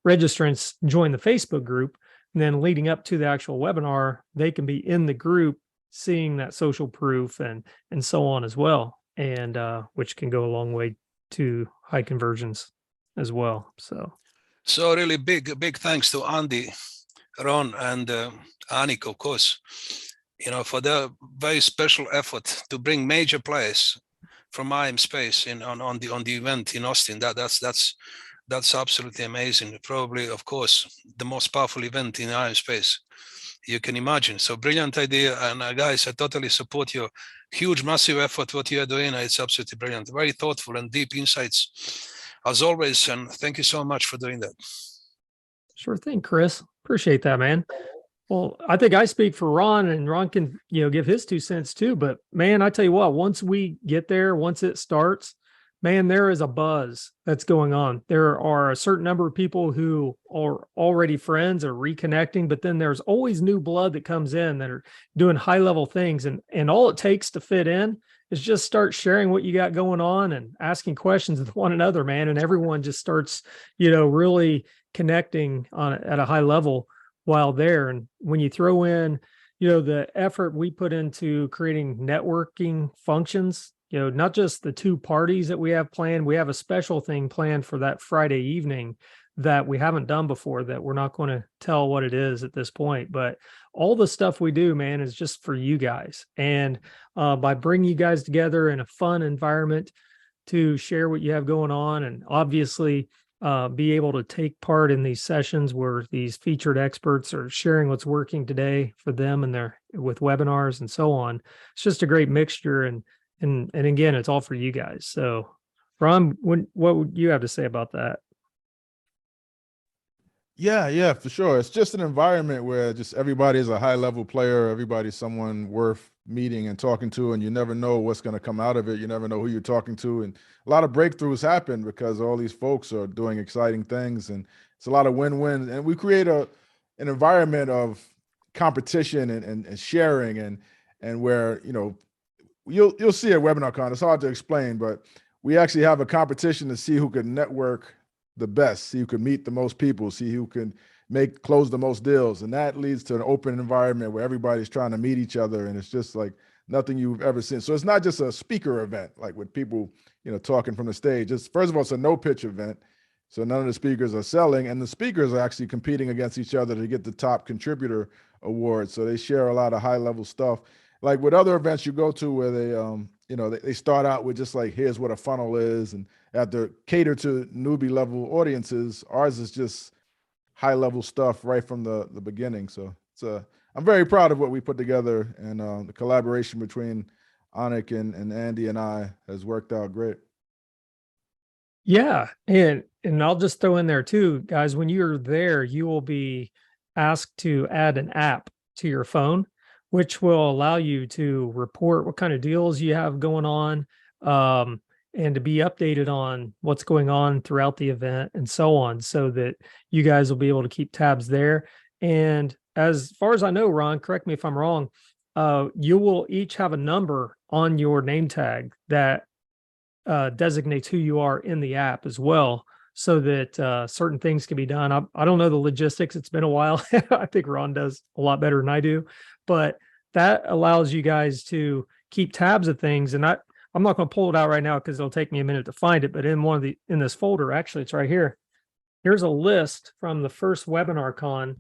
registrants join the Facebook group. And then leading up to the actual webinar, they can be in the group seeing that social proof and so on as well. And which can go a long way to high conversions as well. So really big thanks to Andy, Ron, and Anik, of course, you know, for their very special effort to bring major players from IM Space on the event in Austin. That's absolutely amazing. Probably, of course, the most powerful event in IM Space you can imagine. So brilliant idea. And guys, I totally support your huge, massive effort, what you are doing. It's absolutely brilliant. Very thoughtful and deep insights as always. And thank you so much for doing that. Sure thing, Chris. Appreciate that, man. Well, I think I speak for Ron, and Ron can, you know, give his 2 cents too. But man, I tell you what, once we get there, once it starts, man, there is a buzz that's going on. There are a certain number of people who are already friends or reconnecting, but then there's always new blood that comes in that are doing high level things. And all it takes to fit in is just start sharing what you got going on and asking questions with one another, man. And everyone just starts, you know, really connecting at a high level while there. And when you throw in, you know, the effort we put into creating networking functions, you know, not just the 2 parties that we have planned, we have a special thing planned for that Friday evening that we haven't done before, that we're not going to tell what it is at this point. But all the stuff we do, man, is just for you guys. And by bringing you guys together in a fun environment to share what you have going on, and obviously be able to take part in these sessions where these featured experts are sharing what's working today for them and with webinars and so on. It's just a great mixture. And again, it's all for you guys. So Ron, what would you have to say about that? Yeah, for sure. It's just an environment where just everybody is a high level player. Everybody's someone worth meeting and talking to, and you never know what's going to come out of it. You never know who you're talking to. And a lot of breakthroughs happen because all these folks are doing exciting things, and it's a lot of win-win. And we create an environment of competition and sharing and where, you know, you'll see at WebinarCon, it's hard to explain, but we actually have a competition to see who can network the best, see who can meet the most people, see who can close the most deals. And that leads to an open environment where everybody's trying to meet each other. And it's just like nothing you've ever seen. So it's not just a speaker event, like with people, you know, talking from the stage. First of all, it's a no pitch event. So none of the speakers are selling, and the speakers are actually competing against each other to get the top contributor award. So they share a lot of high level stuff. Like with other events you go to where they, you know, they start out with just like, here's what a funnel is, and have to cater to newbie level audiences. Ours is just high level stuff right from the beginning. So I'm very proud of what we put together, and the collaboration between Anik and Andy and I has worked out great. Yeah. And and I'll just throw in there too, guys, when you're there, you will be asked to add an app to your phone, which will allow you to report what kind of deals you have going on, and to be updated on what's going on throughout the event and so on, so that you guys will be able to keep tabs there. And as far as I know, Ron, correct me if I'm wrong, you will each have a number on your name tag that designates who you are in the app as well, so that certain things can be done. I don't know the logistics. It's been a while. I think Ron does a lot better than I do, but that allows you guys to keep tabs of things. And I'm not going to pull it out right now because it'll take me a minute to find it, but in this folder, actually, it's right here. Here's a list from the first WebinarCon.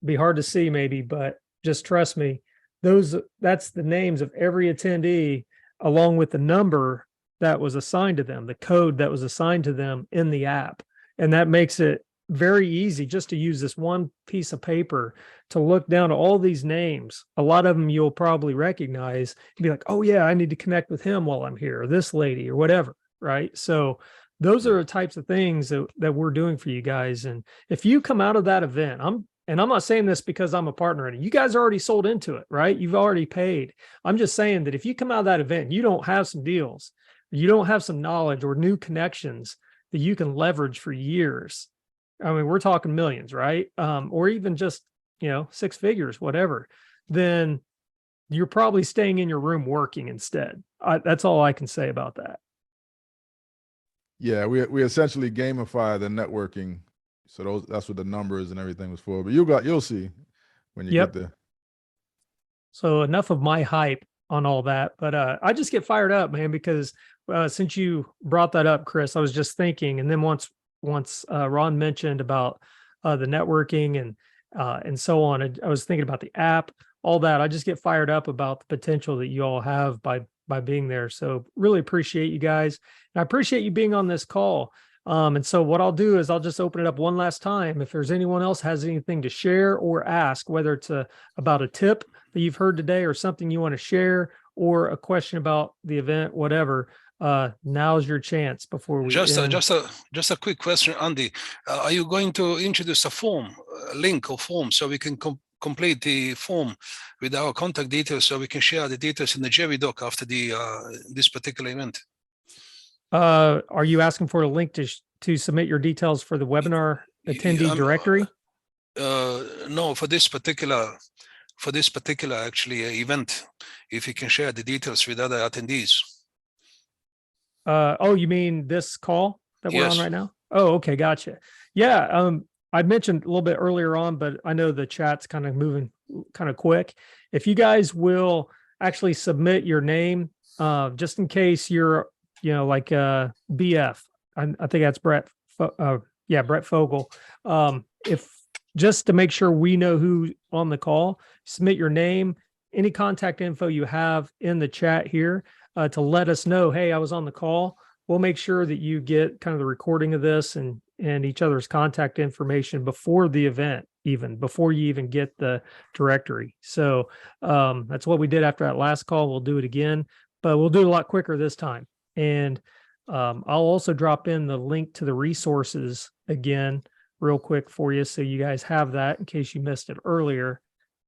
Be hard to see maybe, but just trust me. That's the names of every attendee along with the number that was assigned to them, the code that was assigned to them in the app. And that makes it very easy just to use this one piece of paper to look down to all these names. A lot of them you'll probably recognize and be like, oh yeah, I need to connect with him while I'm here, or this lady, or whatever, right? So those are the types of things that we're doing for you guys. And if you come out of that event, I'm not saying this because I'm a partner in it. You guys are already sold into it, right? You've already paid. I'm just saying that if you come out of that event, and you don't have some deals, you don't have some knowledge or new connections that you can leverage for years. I mean, we're talking millions, right? Or even just, 6 figures, whatever. Then you're probably staying in your room working instead. That's all I can say about that. Yeah, we essentially gamify the networking. So that's what the numbers and everything was for. But you'll see when you get there. So enough of my hype on all that, but I just get fired up, man, because since you brought that up, Chris, I was just thinking, and then once Ron mentioned about the networking and so on, I was thinking about the app, all that. I just get fired up about the potential that you all have by being there. So really appreciate you guys, and I appreciate you being on this call. And so what I'll do is I'll just open it up one last time. If there's anyone else has anything to share or ask, whether it's about a tip that you've heard today or something you want to share, or a question about the event, whatever, now's your chance before we just a quick question, Andy. Are you going to introduce a link or form, so we can complete the form with our contact details, so we can share the details in the Jevi doc after this particular event? Are you asking for a link to submit your details for the webinar attendee directory? No, for this particular actually event, if you can share the details with other attendees. Oh, you mean this call that we're on right now? Oh, okay, gotcha. Yeah, I mentioned a little bit earlier on, but I know the chat's kind of moving kind of quick. If you guys will actually submit your name, just in case you're like BF, I think that's Brett. Brett Fogel. If just to make sure we know who's on the call, submit your name, any contact info you have in the chat here to let us know, hey, I was on the call. We'll make sure that you get kind of the recording of this and each other's contact information before the event, even before you even get the directory. So that's what we did after that last call. We'll do it again, but we'll do it a lot quicker this time. And I'll also drop in the link to the resources again real quick for you, so you guys have that in case you missed it earlier.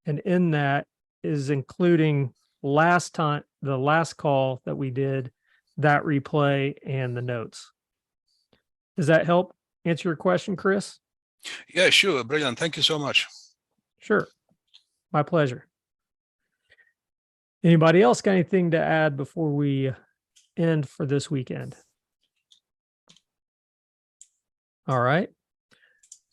And in that is including the last call that we did, that replay, and the notes. Does that help answer your question, Chris? Yeah, sure. Brilliant. Thank you so much. Sure. My pleasure. Anybody else got anything to add before we end for this weekend? All right.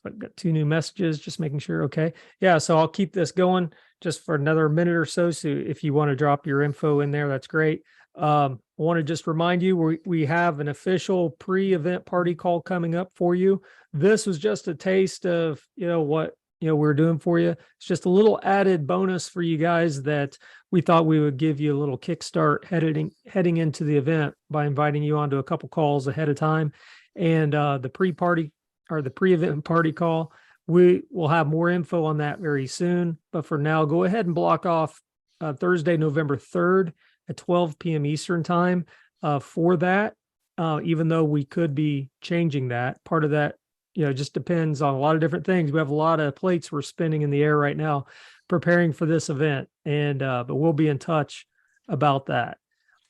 I've got 2 new messages, just making sure. Okay. Yeah. So I'll keep this going just for another minute or so. So if you want to drop your info in there, that's great. I want to just remind you, we have an official pre-event party call coming up for you. This was just a taste of, what, we're doing for you. It's just a little added bonus for you guys that we thought we would give you a little kickstart heading into the event by inviting you onto a couple calls ahead of time. And the pre-party or the pre-event party call, we will have more info on that very soon. But for now, go ahead and block off Thursday, November 3rd at 12 p.m. Eastern time for that. even though we could be changing that. Part of that, just depends on a lot of different things. We have a lot of plates we're spinning in the air right now, preparing for this event, and but we'll be in touch about that.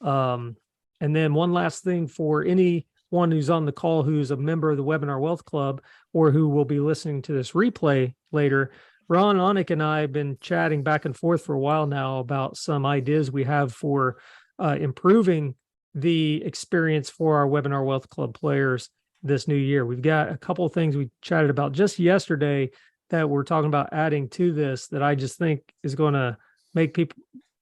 And then one last thing for anyone who's on the call who's a member of the Webinar Wealth Club or who will be listening to this replay later, Ron Onik and I have been chatting back and forth for a while now about some ideas we have for improving the experience for our Webinar Wealth Club players this new year. We've got a couple of things we chatted about just yesterday that we're talking about adding to this that I just think is going to make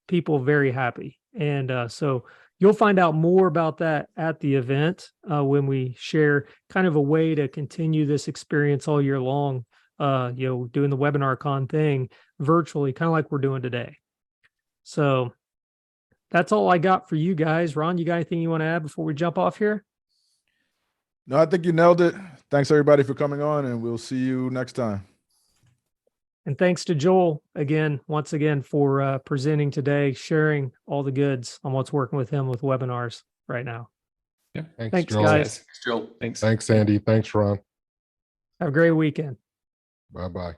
people very happy. And so you'll find out more about that at the event when we share kind of a way to continue this experience all year long, doing the WebinarCon thing virtually, kind of like we're doing today. So that's all I got for you guys. Ron, you got anything you want to add before we jump off here? No, I think you nailed it. Thanks everybody for coming on, and we'll see you next time. And thanks to Joel once again for presenting today, sharing all the goods on what's working with him with webinars right now. Yeah. Thanks Joel. guys. Thanks, Joel. Thanks, Andy. Thanks, Ron. Have a great weekend. Bye-bye.